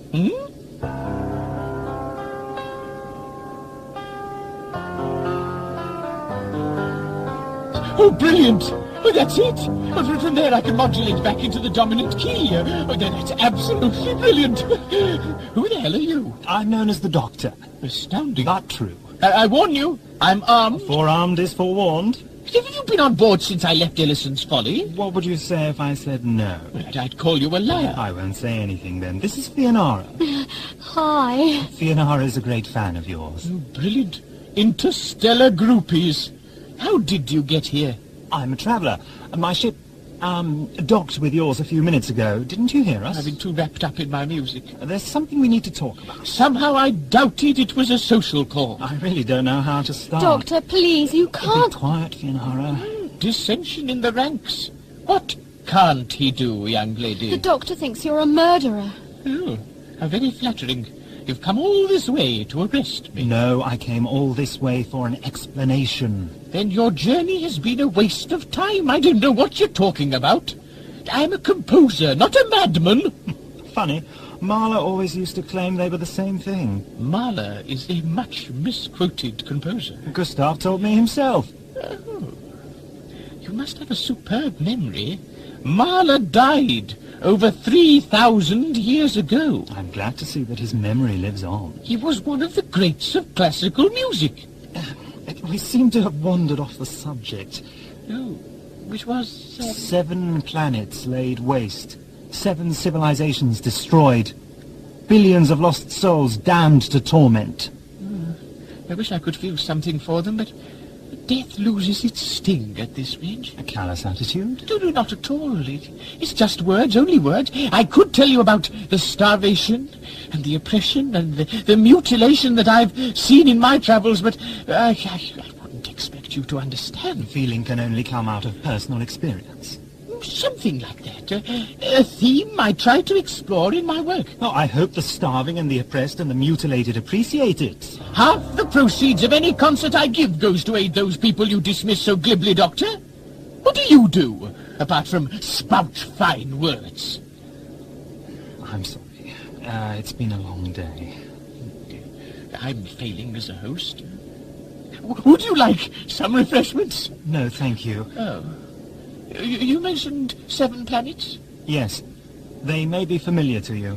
Oh, brilliant! Oh, that's it! Oh, from there I can modulate back into the dominant key. Oh, that's absolutely brilliant! Who the hell are you? I'm known as the Doctor. Astounding. Not true. I warn you, I'm armed. Forearmed is forewarned. Have you been on board since I left Ellison's Folly? What would you say if I said no? I'd call you a liar. I won't say anything then. This is Fianara. Hi. Fianara is a great fan of yours. Oh, brilliant. Interstellar groupies. How did you get here? I'm a traveller. My ship, docked with yours a few minutes ago. Didn't you hear us? I've been too wrapped up in my music. There's something we need to talk about. Somehow I doubted it was a social call. I really don't know how to start. Doctor, please, you can't... Be quiet, Fianara. Dissension in the ranks. What can't he do, young lady? The Doctor thinks you're a murderer. Oh, how very flattering. You've come all this way to arrest me. No, I came all this way for an explanation. Then your journey has been a waste of time. I don't know what you're talking about. I'm a composer, not a madman. Funny. Mahler always used to claim they were the same thing. Mahler is a much misquoted composer. Gustav told me himself. Oh. You must have a superb memory. Mahler died over 3,000 years ago. I'm glad to see that his memory lives on. He was one of the greats of classical music. We seem to have wandered off the subject. Oh, which was... 7 planets laid waste. 7 civilizations destroyed. Billions of lost souls damned to torment. I wish I could feel something for them, but Death loses its sting at this range. A callous attitude? No, not at all. It's just words, only words. I could tell you about the starvation and the oppression and the mutilation that I've seen in my travels, but I wouldn't expect you to understand. Feeling can only come out of personal experience. Something like that. A theme I try to explore in my work. Oh, I hope the starving and the oppressed and the mutilated appreciate it. Half the proceeds of any concert I give goes to aid those people you dismiss so glibly, Doctor. What do you do, apart from spout fine words? I'm sorry. It's been a long day. I'm failing as a host. Would you like some refreshments? No, thank you. Oh. You mentioned 7 planets? Yes. They may be familiar to you.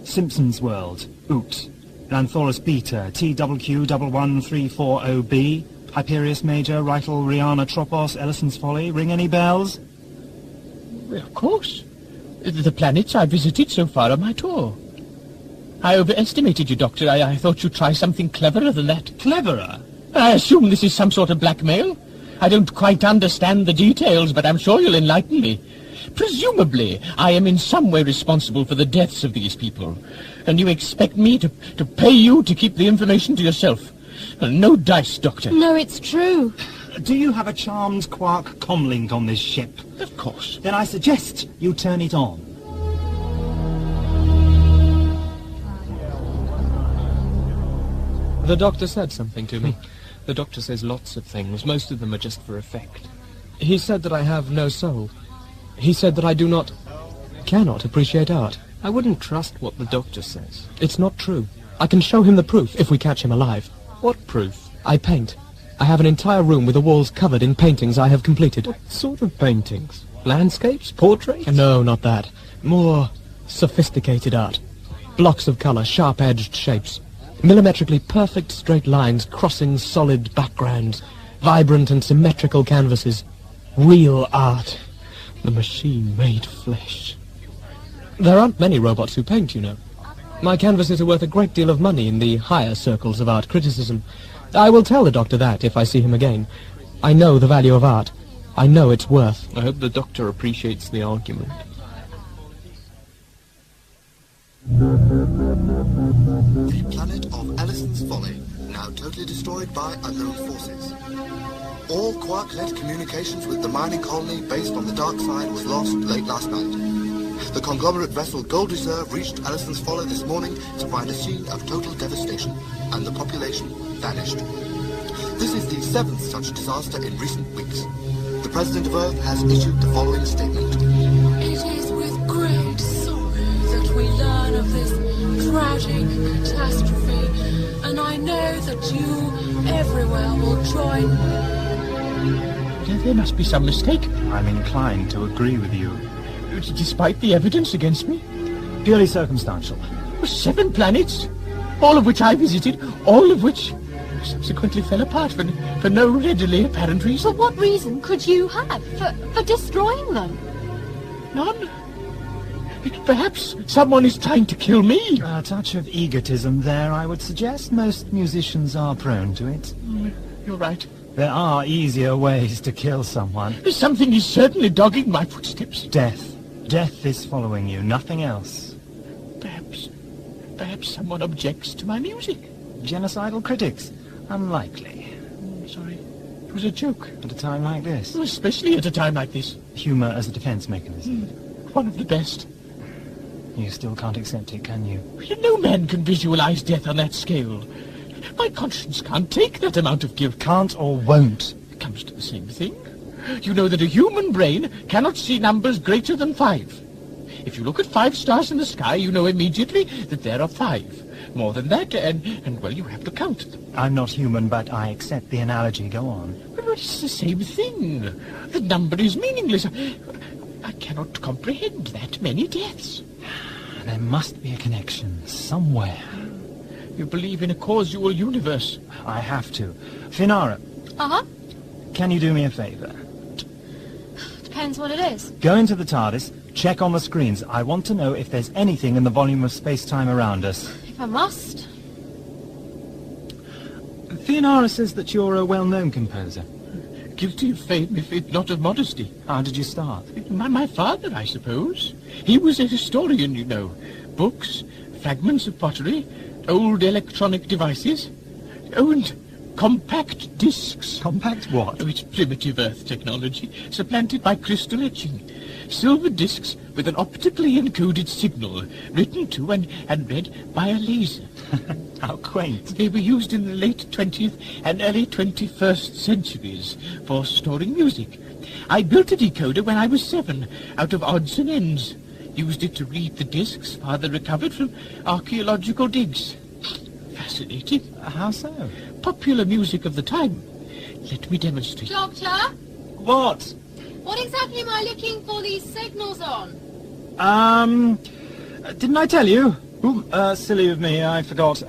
Simpson's World, Oot, Lanthaurus Beta, TWQ11340B, Hyperius Major, Ritel Ryana Tropos, Ellison's Folly. Ring any bells? Well, of course. The planets I visited so far on my tour. I overestimated you, Doctor. I thought you'd try something cleverer than that. Cleverer? I assume this is some sort of blackmail. I don't quite understand the details, but I'm sure you'll enlighten me. Presumably, I am in some way responsible for the deaths of these people, and you expect me to pay you to keep the information to yourself. No dice, Doctor. No, it's true. Do you have a charmed quark comlink on this ship? Of course. Then I suggest you turn it on. The doctor said something to me. The doctor says lots of things. Most of them are just for effect. He said that I have no soul. He said that I cannot appreciate art. I wouldn't trust what the doctor says. It's not true. I can show him the proof if we catch him alive. What proof? I paint. I have an entire room with the walls covered in paintings I have completed. What sort of paintings? Landscapes? Portraits? No, not that. More sophisticated art. Blocks of colour, sharp-edged shapes. Millimetrically perfect straight lines crossing solid backgrounds, vibrant and symmetrical canvases. Real art. The machine made flesh. There aren't many robots who paint, you know. My canvases are worth a great deal of money in the higher circles of art criticism. I will tell the doctor that if I see him again. I know the value of art. I know its worth. I hope the doctor appreciates the argument. The planet of Ellison's Folly, now totally destroyed by unknown forces. All quark-led communications with the mining colony based on the dark side was lost late last night. The Conglomerate Vessel Goldreserve reached Ellison's Folly this morning to find a scene of total devastation, and the population vanished. This is the 7th such disaster in recent weeks. The President of Earth has issued the following statement. It is with great sorrow that we learn of this tragic catastrophe, and I know that you everywhere will join. There must be some mistake. I'm inclined to agree with you. Despite the evidence against me? Purely circumstantial. 7 planets, all of which I visited, all of which subsequently fell apart for no readily apparent reason. But what reason could you have for destroying them? None. Perhaps someone is trying to kill me. A touch of egotism there, I would suggest. Most musicians are prone to it. You're right. There are easier ways to kill someone. Something is certainly dogging my footsteps. Death. Death is following you, nothing else. Perhaps someone objects to my music. Genocidal critics? Unlikely. Sorry. It was a joke. At a time like this? Especially at a time like this. Humour as a defence mechanism. One of the best. You still can't accept it, can you? No man can visualize death on that scale. My conscience can't take that amount of guilt. Can't or won't? It comes to the same thing. You know that a human brain cannot see numbers greater than 5. If you look at 5 stars in the sky, you know immediately that there are 5. More than that, and well, you have to count them. I'm not human, but I accept the analogy. Go on. Well, it's the same thing. The number is meaningless. I cannot comprehend that many deaths. There must be a connection somewhere. You believe in a causal universe? I have to. Finara. Uh-huh. Can you do me a favour? Depends what it is. Go into the TARDIS, check on the screens. I want to know if there's anything in the volume of space-time around us. If I must. Finara says that you're a well-known composer. guilty of fame, if not of modesty. How did you start? My father, I suppose. He was a historian, you know. Books, fragments of pottery, old electronic devices. Oh, and compact discs. Compact what? Oh, it's primitive Earth technology, supplanted by crystal etching. Silver discs with an optically encoded signal, written to and read by a laser. How quaint. They were used in the late 20th and early 21st centuries for storing music. I built a decoder when I was 7, out of odds and ends. Used it to read the discs Father recovered from archaeological digs. Fascinating. How so? Popular music of the time. Let me demonstrate. Doctor, What? what exactly am I looking for these signals on? Didn't I tell you? Ooh, silly of me, I forgot.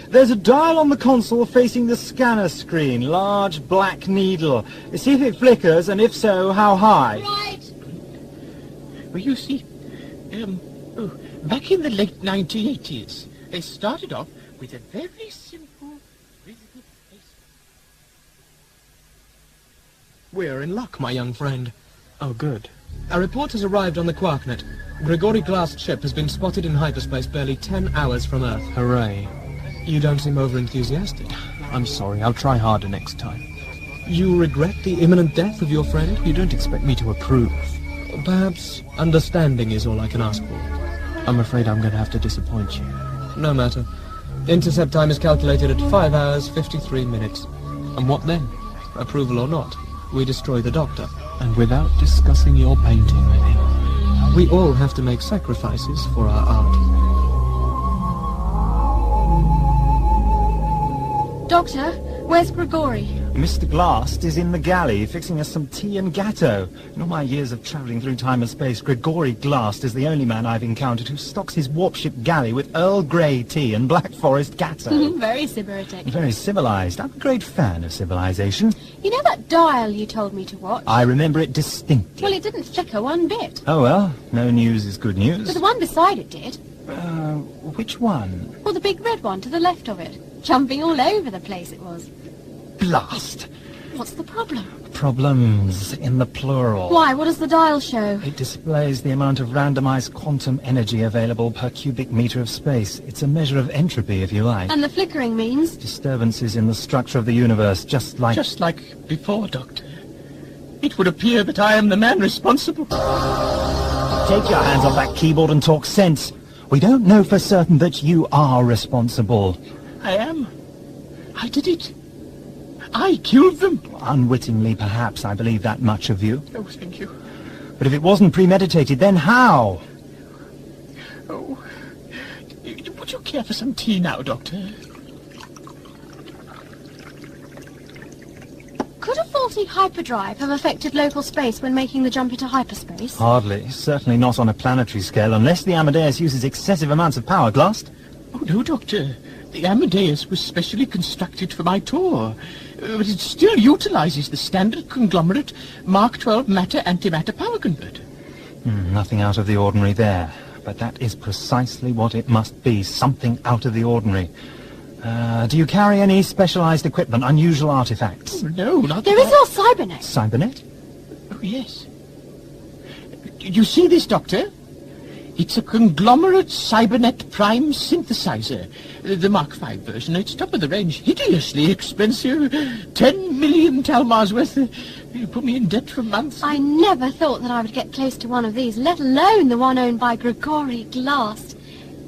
There's a dial on the console facing the scanner screen, large black needle. See if it flickers, and if so, how high? Right. Well, you see, back in the late 1980s, they started off with a very simple rhythmic bass. We're in luck, my young friend. Oh, good. A report has arrived on the Quarknet. Grigori Glass's ship has been spotted in hyperspace barely 10 hours from Earth. Hooray. You don't seem over-enthusiastic. I'm sorry, I'll try harder next time. You regret the imminent death of your friend? You don't expect me to approve. Perhaps understanding is all I can ask for. I'm afraid I'm going to have to disappoint you. No matter. Intercept time is calculated at 5 hours, 53 minutes. And what then? Approval or not, we destroy the Doctor. And without discussing your painting with him. We all have to make sacrifices for our art. Doctor, where's Grigori? Mr. Glass is in the galley, fixing us some tea and gatto. In all my years of travelling through time and space, Grigori Glass is the only man I've encountered who stocks his warpship galley with Earl Grey tea and Black Forest gatto. Very sybaritic. Very civilised. I'm a great fan of civilization. You know that dial you told me to watch? I remember it distinctly. Well, it didn't flicker one bit. Oh well, no news is good But news. the one beside it did. Which one? Well, the big red one to the left of it. Jumping all over the place it was. Blast! What's the problem? Problems in the plural. Why? What does the dial show? It displays the amount of randomized quantum energy available per cubic meter of space. It's a measure of entropy, if you like. And the flickering means? Disturbances in the structure of the universe, just like... Just like before, Doctor. It would appear that I am the man responsible. Take your hands off that keyboard and talk sense. We don't know for certain that you are responsible. I am. I did it. I killed them. Unwittingly, perhaps, I believe that much of you. Oh, thank you. But if it wasn't premeditated, then how? Oh, would you care for some tea now, Doctor? Could a faulty hyperdrive have affected local space when making the jump into hyperspace? Hardly. Certainly not on a planetary scale, unless the Amadeus uses excessive amounts of power, Glast. Oh, no, Doctor. The Amadeus was specially constructed for my tour. But it still utilizes the standard Conglomerate Mark 12 matter-antimatter power converter. Nothing out of the ordinary there. But that is precisely what it must be, something out of the ordinary. Do you carry any specialized equipment, unusual artifacts? Oh, no, not There is your cybernet. Cybernet? Oh, yes. You see this, Doctor? It's a Conglomerate Cybernet Prime Synthesizer, the Mark V version. It's top of the range, hideously expensive. 10 million Talmars worth. You put me in debt for months. I never thought that I would get close to one of these, let alone the one owned by Grigori Glass.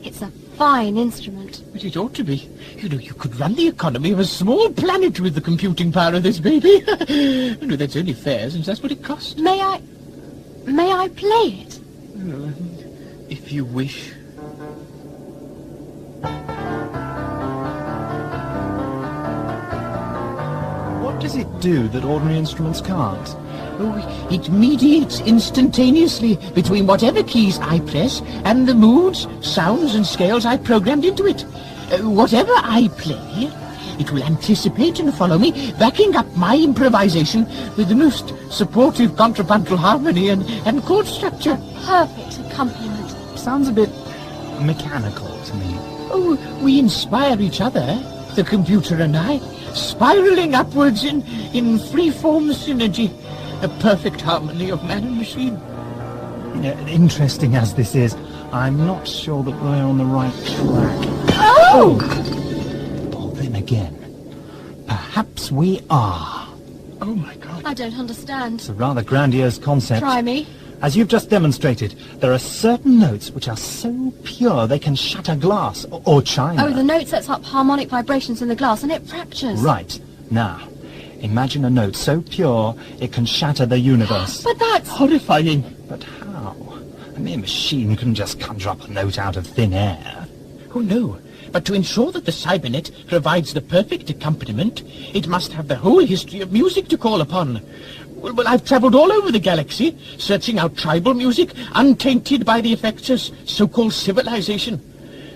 It's a fine instrument. But it ought to be. You know, you could run the economy of a small planet with the computing power of this baby. No, that's only fair, since that's what it costs. May I play it? If you wish. What does it do that ordinary instruments can't? Oh, it mediates instantaneously between whatever keys I press and the moods, sounds and scales I programmed into it. Whatever I play, it will anticipate and follow me, backing up my improvisation with the most supportive contrapuntal harmony and chord structure. Perfect accompaniment. Sounds a bit mechanical to me. Oh, we inspire each other. the computer and I, spiraling upwards in free-form synergy, a perfect harmony of man and machine. Interesting as this is, I'm not sure that we're on the right track. Oh! Well, then again, perhaps we are. Oh, my God. I don't understand. It's a rather grandiose concept. Try me. As you've just demonstrated, there are certain notes which are so pure they can shatter glass or china. Oh, the note sets up harmonic vibrations in the glass and it fractures. Right. Now, imagine a note so pure it can shatter the universe. But that's... horrifying. But how? A mere machine couldn't just conjure up a note out of thin air. Oh, no. But to ensure that the cybernet provides the perfect accompaniment, it must have the whole history of music to call upon. Well, I've travelled all over the galaxy, searching out tribal music, untainted by the effects of so-called civilization.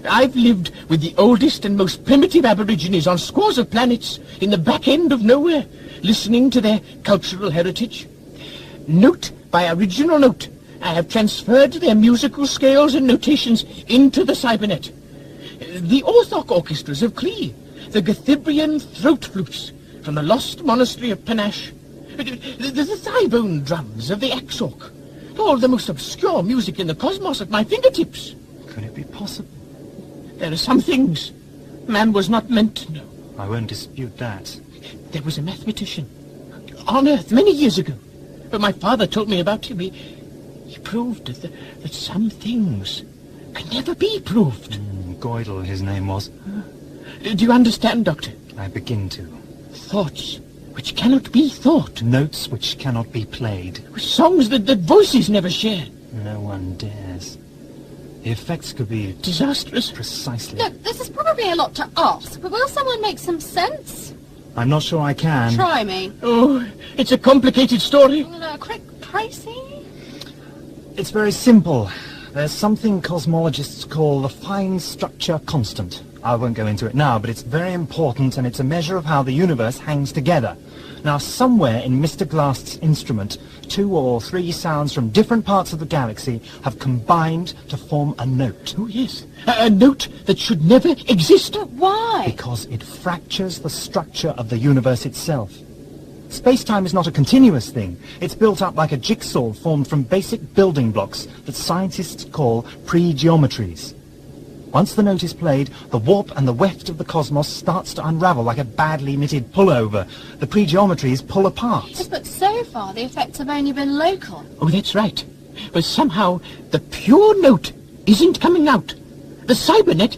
I've lived with the oldest and most primitive aborigines on scores of planets in the back end of nowhere, listening to their cultural heritage. Note by original note, I have transferred their musical scales and notations into the cybernet. The Orthoc orchestras of Klee, the Gathibrian throat flutes from the lost monastery of Panache, the thigh-bone drums of the Axork, all the most obscure music in the cosmos at my fingertips. Could it be possible? There are some things man was not meant to know. I won't dispute that. There was a mathematician on Earth many years ago, but my father told me about him. He proved that some things can never be proved. Goidel, his name was. Do you understand, Doctor? I begin to. Thoughts which cannot be thought. Notes which cannot be played. Songs that voices never share. No one dares. The effects could be... disastrous. Precisely. Look, this is probably a lot to ask, but will someone make some sense? I'm not sure I can. Try me. Oh, it's a complicated story. A quick pricing? It's very simple. There's something cosmologists call the fine structure constant. I won't go into it now, but it's very important, and it's a measure of how the universe hangs together. Now, somewhere in Mr. Glast's instrument, 2 or 3 sounds from different parts of the galaxy have combined to form a note. Oh, yes. A note that should never exist. But why? Because it fractures the structure of the universe itself. Space-time is not a continuous thing. It's built up like a jigsaw formed from basic building blocks that scientists call pre-geometries. Once the note is played, the warp and the weft of the cosmos starts to unravel like a badly knitted pullover. The pre-geometries pull apart. Yes, but so far the effects have only been local. Oh, that's right. But somehow the pure note isn't coming out. The cybernet,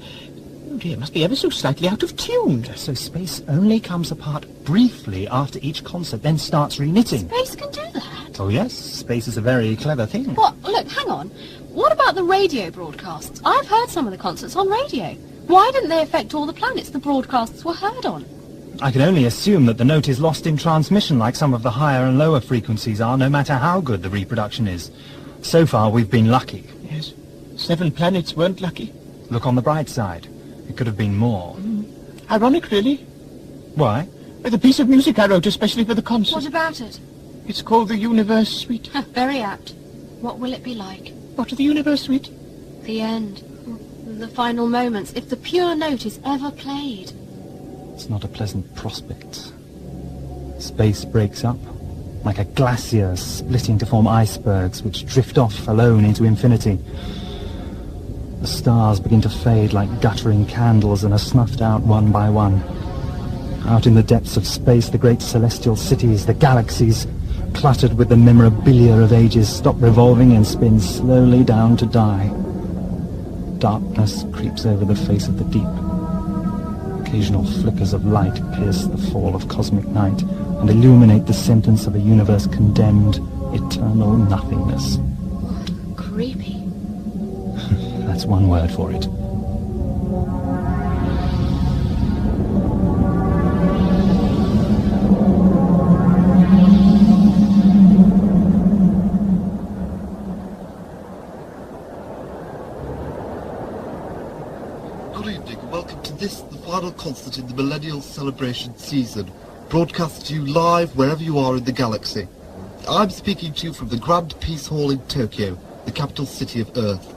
oh dear, must be ever so slightly out of tune. So space only comes apart briefly after each concert, then starts reknitting. Space can do that? Oh yes, space is a very clever thing. What? Look, hang on. What about the radio broadcasts? I've heard some of the concerts on radio. Why didn't they affect all the planets the broadcasts were heard on? I can only assume that the note is lost in transmission like some of the higher and lower frequencies are, no matter how good the reproduction is. So far, we've been lucky. Yes. 7 planets weren't lucky. Look on the bright side. It could have been more. Ironic, really. Why? The piece of music I wrote especially for the concert. What about it? It's called the Universe Suite. Very apt. What will it be like? What of the Universe Suite? The end. The final moments, if the pure note is ever played. It's not a pleasant prospect. Space breaks up, like a glacier splitting to form icebergs which drift off alone into infinity. The stars begin to fade like guttering candles and are snuffed out one by one. Out in the depths of space, the great celestial cities, the galaxies, cluttered with the memorabilia of ages, stop revolving and spin slowly down to die. Darkness creeps over the face of the deep. Occasional flickers of light pierce the fall of cosmic night and illuminate the sentence of a universe condemned, eternal nothingness. Creepy. That's one word for it. Final concert in the Millennial Celebration season, broadcast to you live wherever you are in the galaxy. I'm speaking to you from the Grand Peace Hall in Tokyo, the capital city of Earth.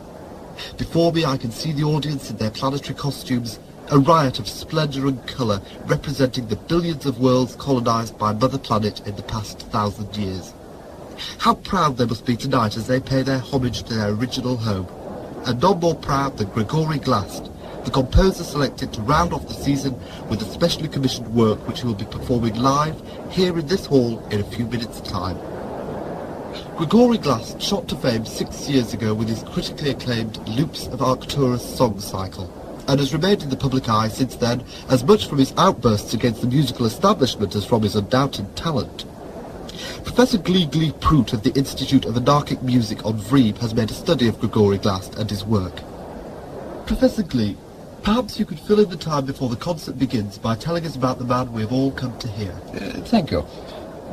Before me I can see the audience in their planetary costumes, A riot of splendour and colour representing the billions of worlds colonised by Mother Planet in the past 1,000 years. How proud they must be tonight as they pay their homage to their original home. And none more proud than Gregory Glast, the composer selected to round off the season with a specially commissioned work which he will be performing live here in this hall in a few minutes' time. Gregory Glast shot to fame 6 years ago with his critically acclaimed Loops of Arcturus song cycle, and has remained in the public eye since then, as much from his outbursts against the musical establishment as from his undoubted talent. Professor Glee Prout of the Institute of Anarchic Music on Vrebe has made a study of Gregory Glast and his work. Professor Glee, perhaps you could fill in the time before the concert begins by telling us about the man we have all come to hear. Thank you.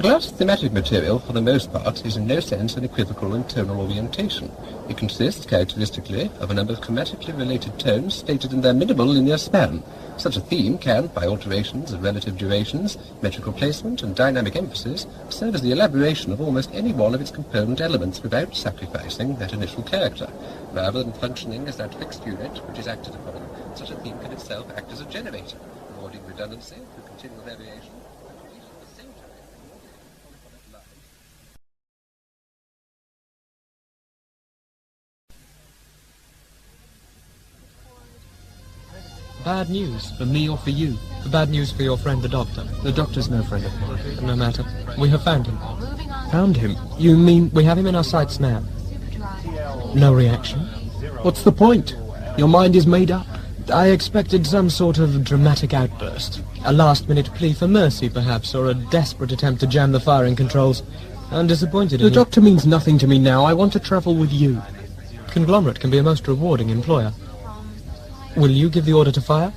Glast's thematic material, for the most part, is in no sense an equivocal in tonal orientation. It consists, characteristically, of a number of chromatically related tones stated in their minimal linear span. Such a theme can, by alterations of relative durations, metrical placement, and dynamic emphasis, serve as the elaboration of almost any one of its component elements without sacrificing that initial character. Rather than functioning as that fixed unit which is acted upon, such a theme can itself act as a generator, avoiding redundancy through continual variation. Bad news, for me or for you. Bad news for your friend the doctor. The doctor's no friend of mine. No matter. We have found him. Found him? You mean we have him in our sights now? No reaction? What's the point? Your mind is made up. I expected some sort of dramatic outburst. A last-minute plea for mercy, perhaps, or a desperate attempt to jam the firing controls. I'm disappointed in you. The doctor means nothing to me now. I want to travel with you. Conglomerate can be a most rewarding employer. Will you give the order to fire?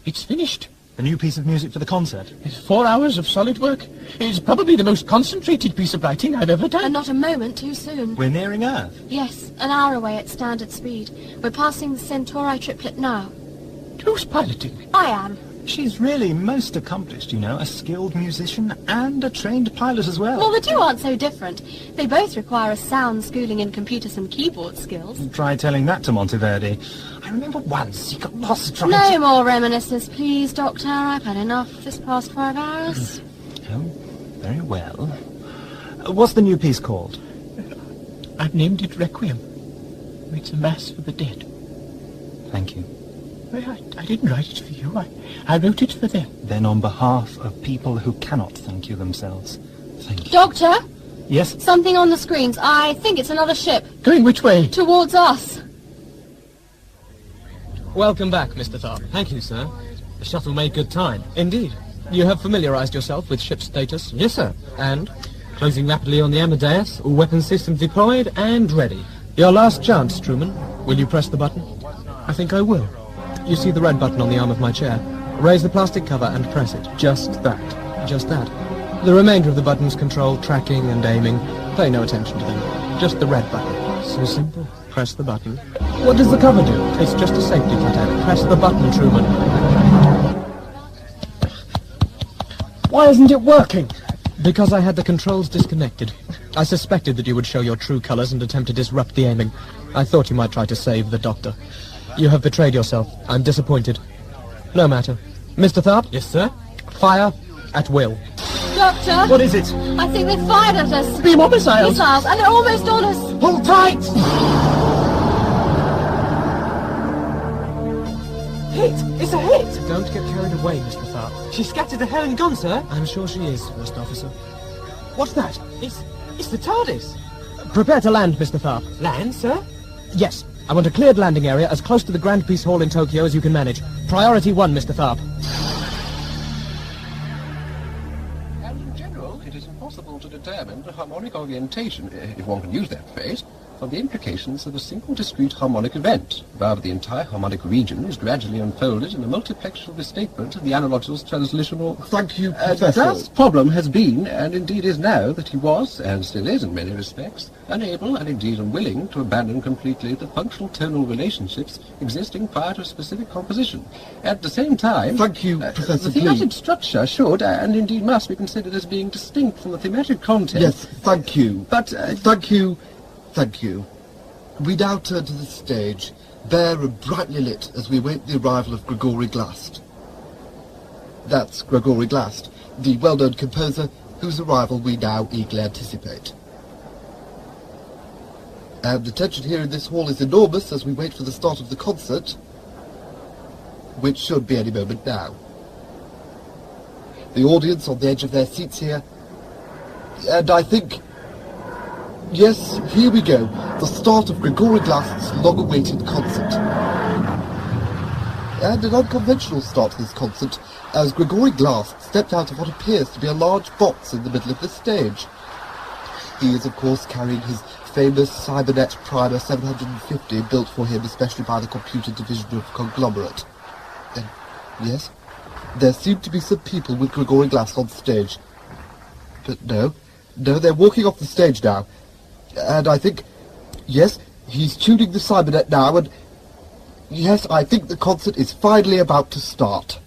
It's finished. The new piece of music for the concert. It's 4 hours of solid work. It's probably the most concentrated piece of writing I've ever done. And not a moment too soon. We're nearing Earth. Yes, an hour away at standard speed. We're passing the Centauri triplet now. Who's piloting? I am. She's really most accomplished, you know, a skilled musician and a trained pilot as well. Well, the two aren't so different. They both require a sound schooling in computers and keyboard skills. Try telling that to Monteverdi. I remember once he got lost trying No more reminiscences, please, Doctor. I've had enough this past 5 hours. Oh, very well. What's the new piece called? I've named it Requiem. It's a mass for the dead. Thank you. I didn't write it for you. I wrote it for them. Then on behalf of people who cannot thank you themselves, thank you. Doctor? Yes? Something on the screens. I think it's another ship. Going which way? Towards us. Welcome back, Mr. Tharp. Thank you, sir. The shuttle made good time. Indeed. You have familiarized yourself with ship status? Yes, sir. And? Closing rapidly on the Amadeus, all weapons systems deployed and ready. Your last chance, Truman. Will you press the button? I think I will. You see the red button on the arm of my chair. Raise the plastic cover and press it. Just that. Just that. The remainder of the buttons control tracking and aiming. Pay no attention to them. Just the red button. So simple. Press the button. What does the cover do? It's just a safety cutout. Press the button, Truman. Why isn't it working? Because I had the controls disconnected. I suspected that you would show your true colors and attempt to disrupt the aiming. I thought you might try to save the doctor. You have betrayed yourself. I'm disappointed. No matter. Mr. Tharp? Yes, sir? Fire at will. Doctor? What is it? I think they've fired at us. Beam or missiles? Missiles, and they're almost on us. Hold tight! Hit! It's a hit! Don't get carried away, Mr. Tharp. She scattered to hell and gone, sir. I'm sure she is, First Officer. What's that? It's the TARDIS. Prepare to land, Mr. Tharp. Land, sir? Yes. I want a cleared landing area as close to the Grand Peace Hall in Tokyo as you can manage. Priority 1, Mr. Tharp. And in general, it is impossible to determine the harmonic orientation, if one can use that phrase, of the implications of a single discrete harmonic event. Rather, the entire harmonic region is gradually unfolded in a multiplexural restatement of the analogical translational... Thank you, Professor. Glast's problem has been, and indeed is now, that he was, and still is in many respects, unable and indeed unwilling to abandon completely the functional tonal relationships existing prior to a specific composition. At the same time... Thank you, Professor The thematic structure should, and indeed must, be considered as being distinct from the thematic content. Yes, thank you. But... Thank you. Thank you. We now turn to the stage, bare and brightly lit as we await the arrival of Grigory Glast. That's Grigory Glast, the well-known composer whose arrival we now eagerly anticipate. And the tension here in this hall is enormous as we wait for the start of the concert, which should be any moment now. The audience on the edge of their seats here, and I think... Yes, here we go, the start of Grigory Glast's long-awaited concert. And an unconventional start to this concert, as Grigory Glast stepped out of what appears to be a large box in the middle of the stage. He is, of course, carrying his famous Cybernet Primer 750, built for him especially by the computer division of Conglomerate. And, yes, there seem to be some people with Grigory Glast on stage. But no, they're walking off the stage now. And I think, yes, he's tuning the Cybernet now, and yes, I think the concert is finally about to start.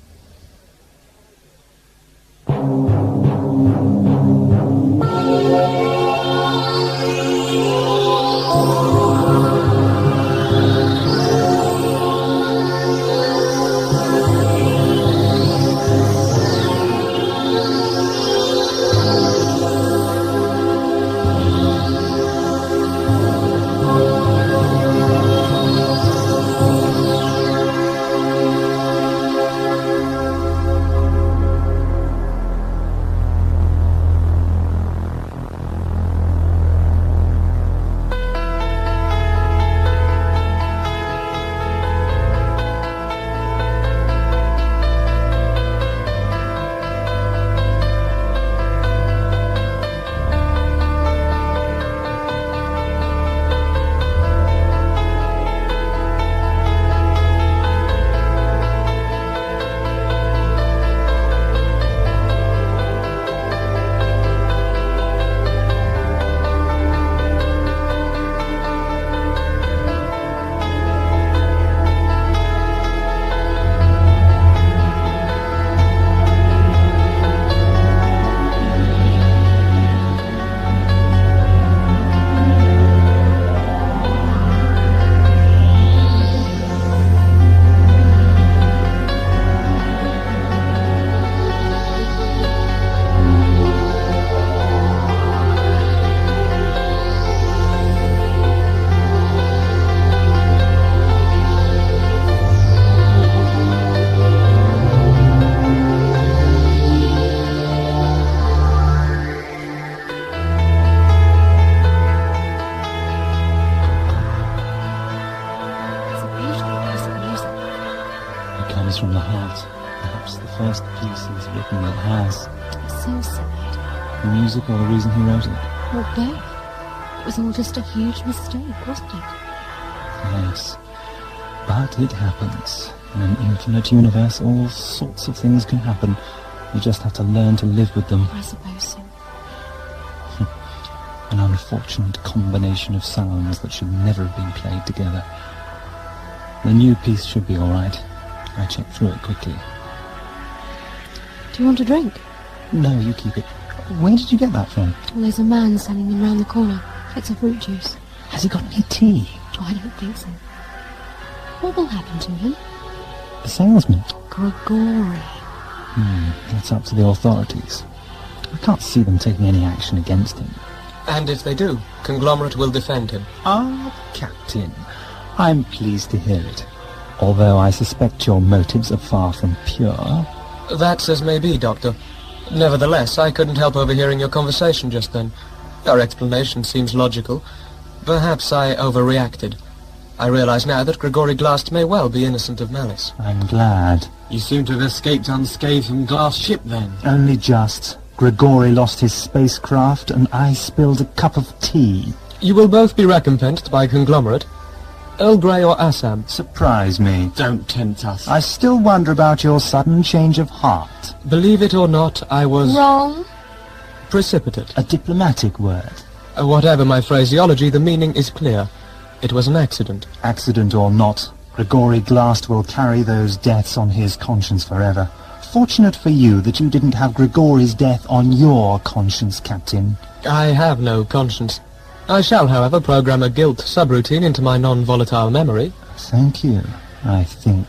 From the heart. Perhaps the first piece he's written that has. It's so sad. The music or the reason he wrote it? Or both. It was all just a huge mistake, wasn't it? Yes. But it happens. In an infinite universe, all sorts of things can happen. You just have to learn to live with them. I suppose so. An unfortunate combination of sounds that should never have been played together. The new piece should be all right. I checked through it quickly. Do you want a drink? No, you keep it. Where did you get that from? Well, there's a man selling them round the corner. It's a fruit juice. Has he got any tea? Oh, I don't think so. What will happen to him? The salesman? Grigory. That's up to the authorities. I can't see them taking any action against him. And if they do, Conglomerate will defend him. Ah, Captain. I'm pleased to hear it. Although I suspect your motives are far from pure. That's as may be, Doctor. Nevertheless, I couldn't help overhearing your conversation just then. Your explanation seems logical. Perhaps I overreacted. I realize now that Grigory Glast may well be innocent of malice. I'm glad. You seem to have escaped unscathed from Glass ship, then. Only just. Grigory lost his spacecraft, and I spilled a cup of tea. You will both be recompensed by Conglomerate. Earl Grey or Assam? Surprise me. Don't tempt us. I still wonder about your sudden change of heart. Believe it or not, I was... Wrong. Precipitate. A diplomatic word. Whatever my phraseology, the meaning is clear. It was an accident. Accident or not, Grigory Glast will carry those deaths on his conscience forever. Fortunate for you that you didn't have Grigory's death on your conscience, Captain. I have no conscience. I shall, however, program a guilt subroutine into my non-volatile memory. Thank you, I think.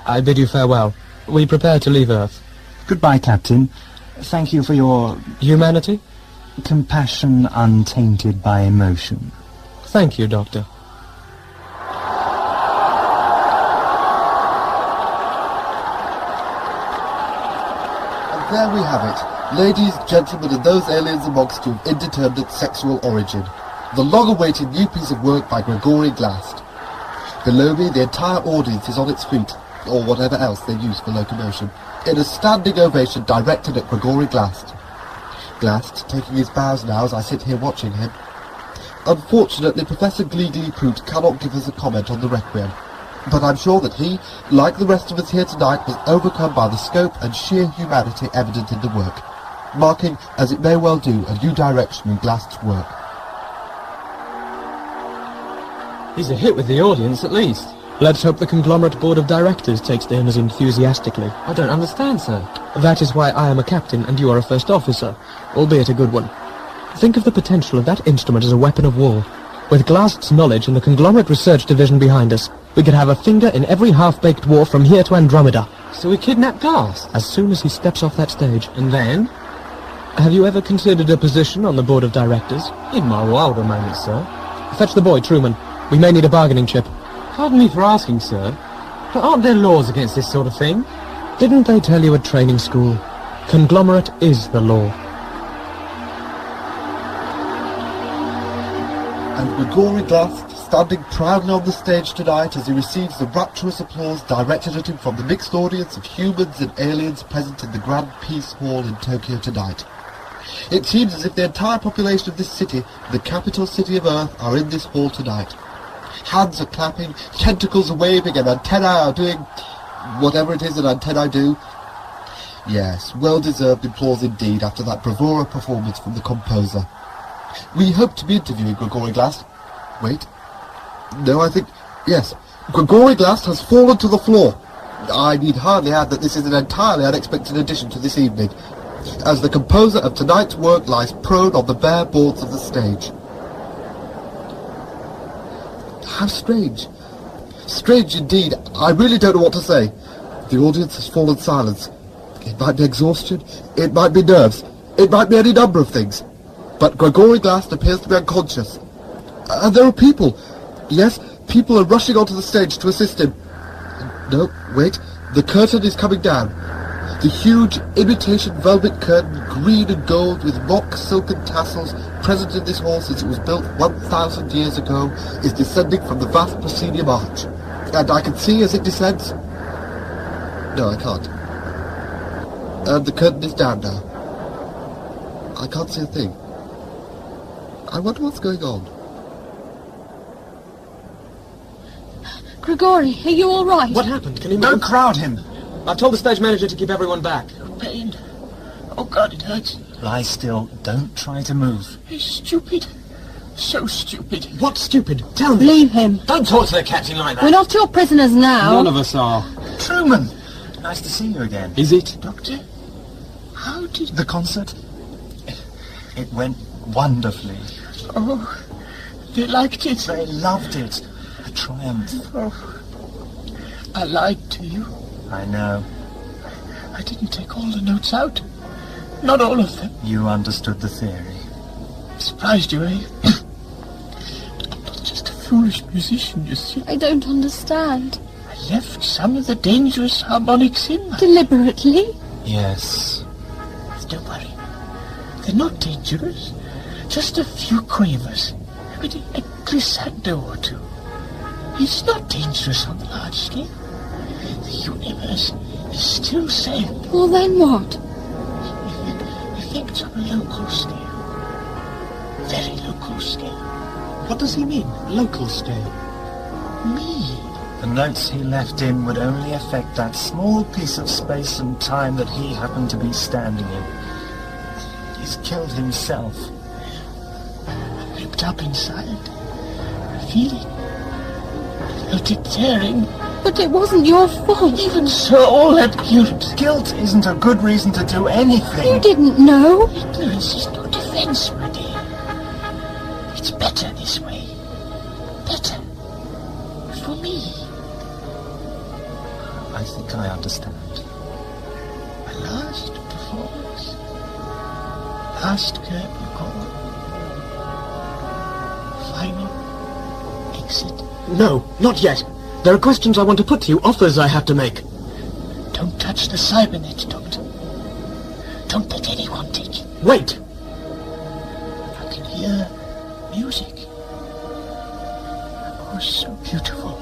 I bid you farewell. We prepare to leave Earth. Goodbye, Captain. Thank you for your... Humanity? compassion untainted by emotion. Thank you, Doctor. And there we have it. Ladies, gentlemen, and those aliens amongst you of indeterminate sexual origin. The long-awaited new piece of work by Gregory Glast. Below me, the entire audience is on its feet, or whatever else they use for locomotion, in a standing ovation directed at Gregory Glast. Glast taking his bows now as I sit here watching him. Unfortunately, Professor Gleegly-Proot cannot give us a comment on the Requiem, but I'm sure that he, like the rest of us here tonight, was overcome by the scope and sheer humanity evident in the work, marking, as it may well do, a new direction in Glast's work. He's a hit with the audience, at least. Let's hope the Conglomerate Board of Directors takes to him as enthusiastically. I don't understand, sir. That is why I am a captain and you are a first officer, albeit a good one. Think of the potential of that instrument as a weapon of war. With Glast's knowledge and the Conglomerate Research Division behind us, we could have a finger in every half-baked war from here to Andromeda. So we kidnap Glast? As soon as he steps off that stage. And then? Have you ever considered a position on the Board of Directors? In my wilder moments, sir. Fetch the boy, Truman. We may need a bargaining chip. Pardon me for asking, sir, but aren't there laws against this sort of thing? Didn't they tell you at training school? Conglomerate is the law. And Gregory Glast, standing proudly on the stage tonight as he receives the rapturous applause directed at him from the mixed audience of humans and aliens present in the Grand Peace Hall in Tokyo tonight. It seems as if the entire population of this city, the capital city of Earth, are in this hall tonight. Hands are clapping, tentacles are waving, and antennae are doing whatever it is that antennae do. Yes, well-deserved applause indeed after that bravura performance from the composer. We hope to be interviewing Gregory Glast. Wait. No, I think... Yes. Gregory Glast has fallen to the floor. I need hardly add that this is an entirely unexpected addition to this evening, as the composer of tonight's work lies prone on the bare boards of the stage. How strange. Strange indeed. I really don't know what to say. The audience has fallen silent. It might be exhaustion. It might be nerves. It might be any number of things. But Gregory Glast appears to be unconscious. And there are people. Yes, people are rushing onto the stage to assist him. No, wait. The curtain is coming down. The huge imitation velvet curtain, green and gold, with mock silken tassels, present in this hall since it was built 1,000 years ago, is descending from the vast proscenium arch. And I can see as it descends... No, I can't. And the curtain is down now. I can't see a thing. I wonder what's going on. Gregory, are you all right? What happened? Can you... Don't crowd him! I've told the stage manager to keep everyone back. Pain. Oh, God, it hurts. Lie still. Don't try to move. He's stupid. So stupid. What's stupid? Tell me. Leave him. Don't talk to the captain like that. We're not your prisoners now. None of us are. Truman! Nice to see you again. Is it? Doctor, how did... The concert? It went wonderfully. Oh, they liked it. They loved it. A triumph. Oh, I lied to you. I know. I didn't take all the notes out. Not all of them. You understood the theory. Surprised you, eh? I'm not just a foolish musician, you see. I don't understand. I left some of the dangerous harmonics in. Deliberately? Yes. Don't worry. They're not dangerous. Just a few quavers. Maybe a glissando or two. It's not dangerous on the large scale. The universe is still safe. Well, then what? Effects on a local scale. Very local scale. What does he mean, local scale? Me. The notes he left in would only affect that small piece of space and time that he happened to be standing in. He's killed himself. I'm ripped up inside. I feel it. I felt it tearing. But it wasn't your fault. Even so, all that guilt. Guilt isn't a good reason to do anything. You didn't know. Ignorance is no defense, my dear. It's better this way. Better. For me. I think I understand. My last performance. Last curtain call. Final exit. No, not yet. There are questions I want to put to you, offers I have to make. Don't touch the cybernet, Doctor. Don't let anyone take it. Wait! I can hear music. Oh, so beautiful.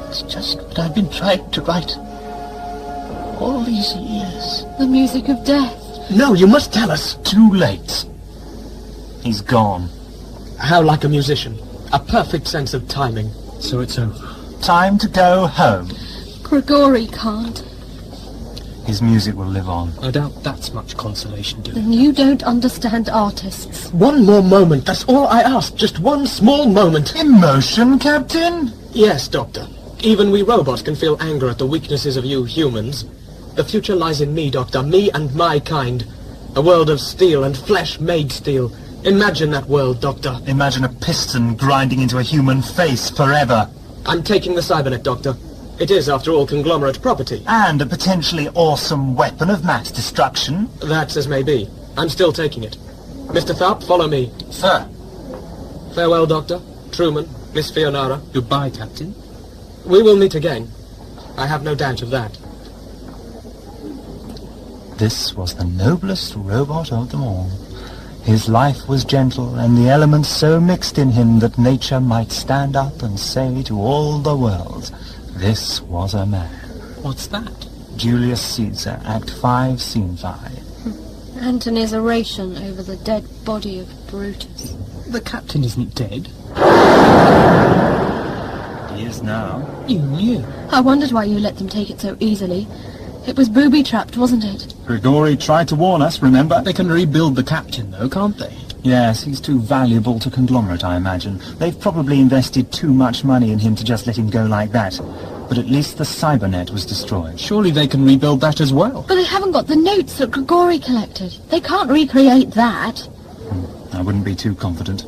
It's just what I've been trying to write all these years. The music of death. No, you must tell us. Too late. He's gone. How like a musician. A perfect sense of timing. So it's over. Time to go home. Grigori can't. His music will live on. I doubt that's much consolation, do you? Then you don't understand artists. One more moment, that's all I ask. Just one small moment. Emotion, Captain? Yes, Doctor. Even we robots can feel anger at the weaknesses of you humans. The future lies in me, Doctor, me and my kind. A world of steel and flesh made steel. Imagine that world, Doctor. Imagine a piston grinding into a human face forever. I'm taking the cybernet, Doctor. It is, after all, conglomerate property. And a potentially awesome weapon of mass destruction. That's as may be. I'm still taking it. Mr. Tharp, follow me. Sir. Farewell, Doctor. Truman, Miss Fionara. Goodbye, Captain. We will meet again. I have no doubt of that. This was the noblest robot of them all. His life was gentle, and the elements so mixed in him that nature might stand up and say to all the world, this was a man. What's that? Julius Caesar, Act 5, Scene 5. Antony's oration over the dead body of Brutus. The captain isn't dead. He is now. You knew. I wondered why you let them take it so easily. It was booby-trapped, wasn't it? Grigori tried to warn us, remember? They can rebuild the captain, though, can't they? Yes, he's too valuable to Conglomerate, I imagine. They've probably invested too much money in him to just let him go like that. But at least the cybernet was destroyed. Surely they can rebuild that as well. But they haven't got the notes that Grigori collected. They can't recreate that. I wouldn't be too confident.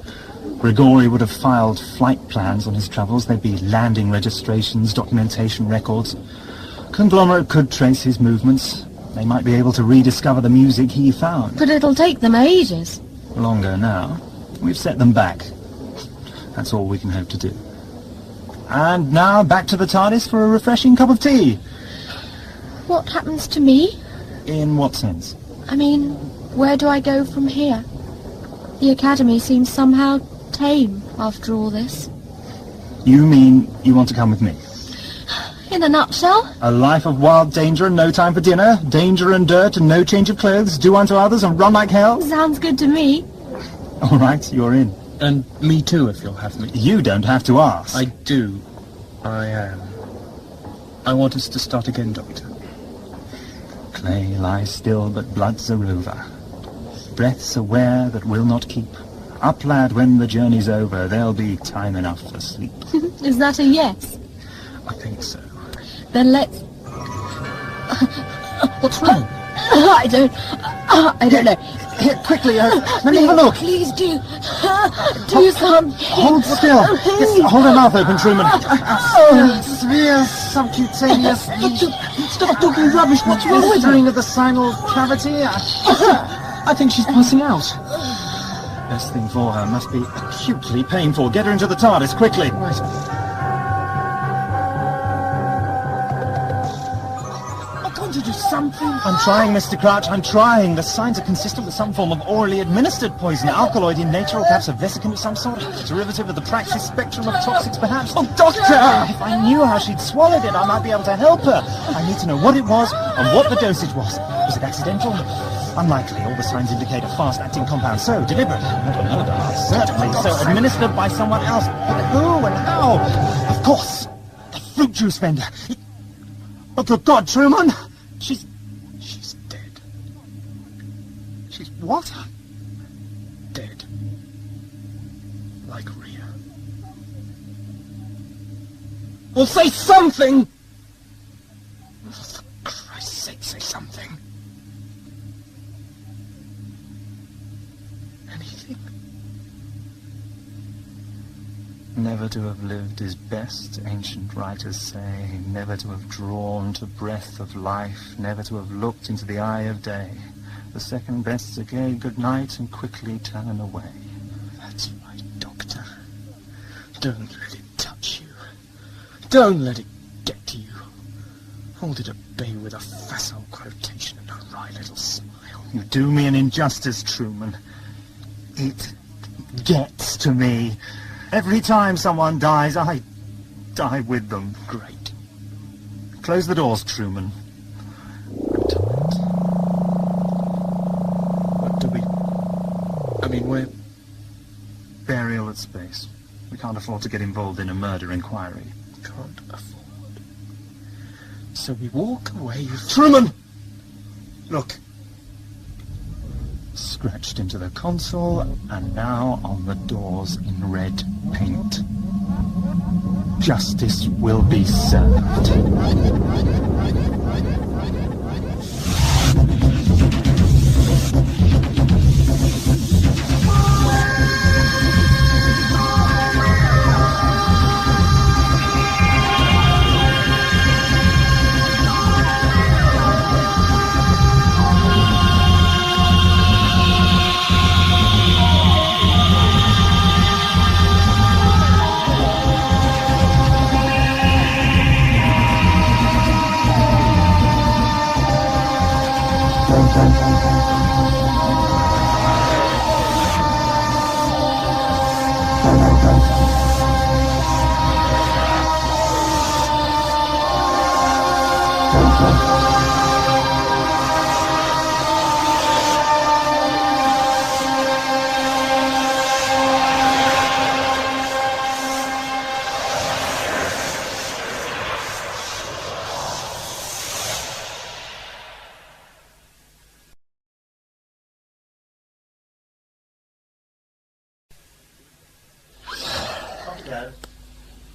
Grigori would have filed flight plans on his travels. There'd be landing registrations, documentation records. Conglomerate could trace his movements. They might be able to rediscover the music he found. But it'll take them ages. Longer now. We've set them back. That's all we can hope to do. And now back to the TARDIS for a refreshing cup of tea. What happens to me? In what sense? I mean, where do I go from here? The Academy seems somehow tame after all this. You mean you want to come with me? In a nutshell? A life of wild danger and no time for dinner, danger and dirt and no change of clothes, do unto others and run like hell? Sounds good to me. All right, you're in. And me too, if you'll have me. You don't have to ask. I do. I am. I want us to start again, Doctor. Clay lies still, but blood's a rover. Breath's aware that will not keep. Up, lad, when the journey's over, there'll be time enough for sleep. Is that a yes? I think so. Then let's... What's wrong? I don't know. Here, quickly, let me have a look. Please do. Do something. Hold still. Yes, hold your mouth open, Truman. Severe subcutaneous... Stop talking rubbish. What's wrong with her? Blistering of the sinal cavity. I think she's passing out. Best thing for her must be acutely painful. Get her into the TARDIS, quickly. Right. To do something? I'm trying, Mr. Crouch, I'm trying. The signs are consistent with some form of orally administered poison, alkaloid in nature, or perhaps a vesicant of some sort, derivative of the Praxis spectrum of toxics, perhaps. Oh, Doctor! If I knew how she'd swallowed it, I might be able to help her. I need to know what it was and what the dosage was. Was it accidental? Unlikely. All the signs indicate a fast-acting compound. So, deliberate. Certainly. So, administered by someone else. But who and how? Of course. The fruit juice vendor. Oh, good God, Truman! She's dead. She's what? Dead. Like Rhea. Well, say something! For Christ's sake, say something. Anything. Never to have lived is best, ancient writers say. Never to have drawn to breath of life. Never to have looked into the eye of day. The second best's a gay good night and quickly turn away. That's right, Doctor. Don't let it touch you. Don't let it get to you. Hold it at bay with a facile quotation and a wry little smile. You do me an injustice, Truman. It gets to me. Every time someone dies, I die with them. Great. Close the doors, Truman. I'm tired. What do we... I mean, we're... Burial at space. We can't afford to get involved in a murder inquiry. Can't afford. So we walk away... Truman! Look. Scratched into the console, and now on the doors in red paint. Justice will be served.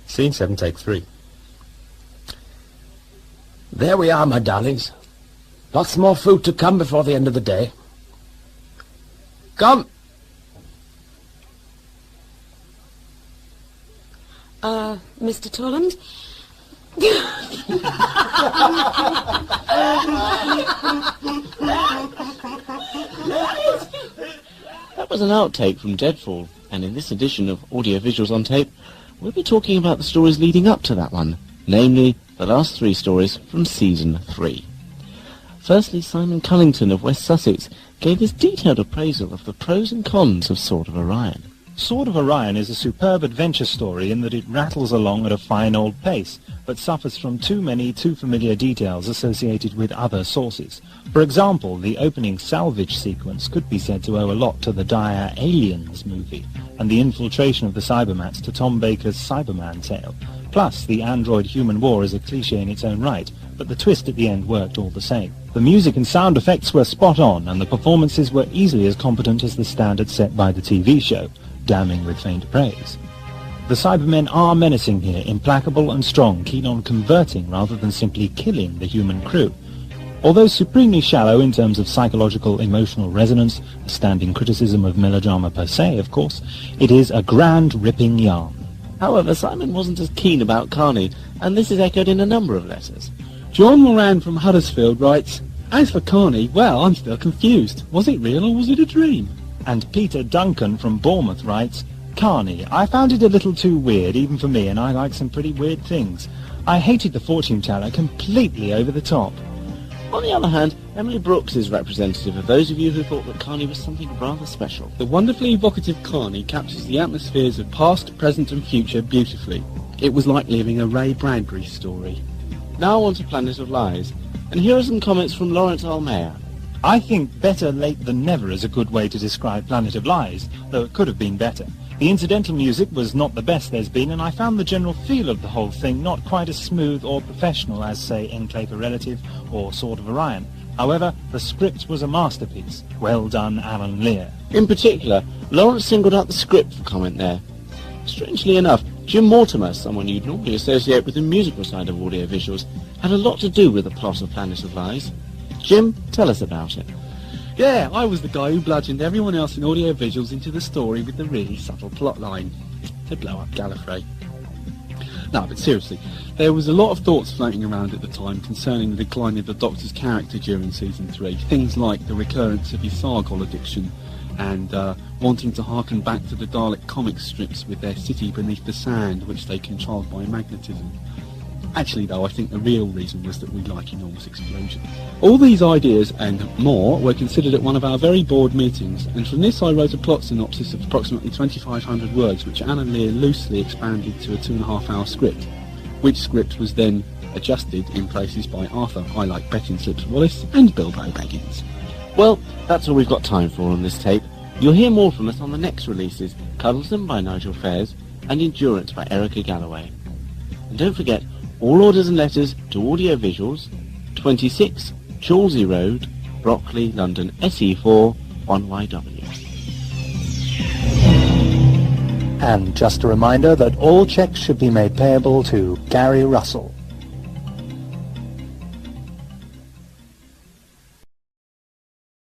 Scene 7, take 3. There we are, my darlings. Lots more food to come before the end of the day. Come! Mr. Tolland? That was an outtake from Deadfall, and in this edition of Audiovisuals on Tape, we'll be talking about the stories leading up to that one, namely the last 3 stories from Season 3. Firstly, Simon Cullington of West Sussex gave his detailed appraisal of the pros and cons of Sword of Orion. Sword of Orion is a superb adventure story in that it rattles along at a fine old pace, but suffers from too many too familiar details associated with other sources. For example, the opening salvage sequence could be said to owe a lot to the dire Aliens movie, and the infiltration of the Cybermats to Tom Baker's Cyberman tale. Plus, the android-human war is a cliché in its own right, but the twist at the end worked all the same. The music and sound effects were spot on, and the performances were easily as competent as the standard set by the TV show, damning with faint praise. The Cybermen are menacing here, implacable and strong, keen on converting rather than simply killing the human crew. Although supremely shallow in terms of psychological emotional resonance, a standing criticism of melodrama per se, of course, it is a grand ripping yarn. However, Simon wasn't as keen about Carney, and this is echoed in a number of letters. John Moran from Huddersfield writes, "As for Carney, well, I'm still confused. Was it real or was it a dream?" And Peter Duncan from Bournemouth writes, "Carney, I found it a little too weird, even for me, and I like some pretty weird things. I hated the fortune teller, completely over the top." On the other hand, Emily Brooks is representative of those of you who thought that Carney was something rather special. The wonderfully evocative Carney captures the atmospheres of past, present and future beautifully. It was like living a Ray Bradbury story. Now on to Planet of Lies, and here are some comments from Lawrence Almeyer. I think better late than never is a good way to describe Planet of Lies, though it could have been better. The incidental music was not the best there's been, and I found the general feel of the whole thing not quite as smooth or professional as, say, Enclave a Relative or Sword of Orion. However, the script was a masterpiece. Well done, Alan Lear. In particular, Lawrence singled out the script for comment there. Strangely enough, Jim Mortimer, someone you'd normally associate with the musical side of audiovisuals, had a lot to do with the plot of Planet of Lies. Jim, tell us about it. Yeah, I was the guy who bludgeoned everyone else in audiovisuals into the story with the really subtle plot line. to blow up Gallifrey. No, but seriously, there was a lot of thoughts floating around at the time concerning the decline of the Doctor's character during Season 3. Things like the recurrence of his Sargol addiction, and wanting to harken back to the Dalek comic strips with their city beneath the sand, which they controlled by magnetism. Actually, though, I think the real reason was that we like enormous explosions. All these ideas and more were considered at one of our very board meetings, and from this I wrote a plot synopsis of approximately 2,500 words, which Anna Lear loosely expanded to a 2.5-hour script, which script was then adjusted in places by Arthur I Like Betting Slips Wallace and Bilbo Baggins. Well, that's all we've got time for on this tape. You'll hear more from us on the next releases, Cuddlesome by Nigel Fairs and Endurance by Erica Galloway. And don't forget, all orders and letters to Audiovisuals, 26 Chawlsey Road, Brockley, London, SE04 1YW. And just a reminder that all checks should be made payable to Gary Russell.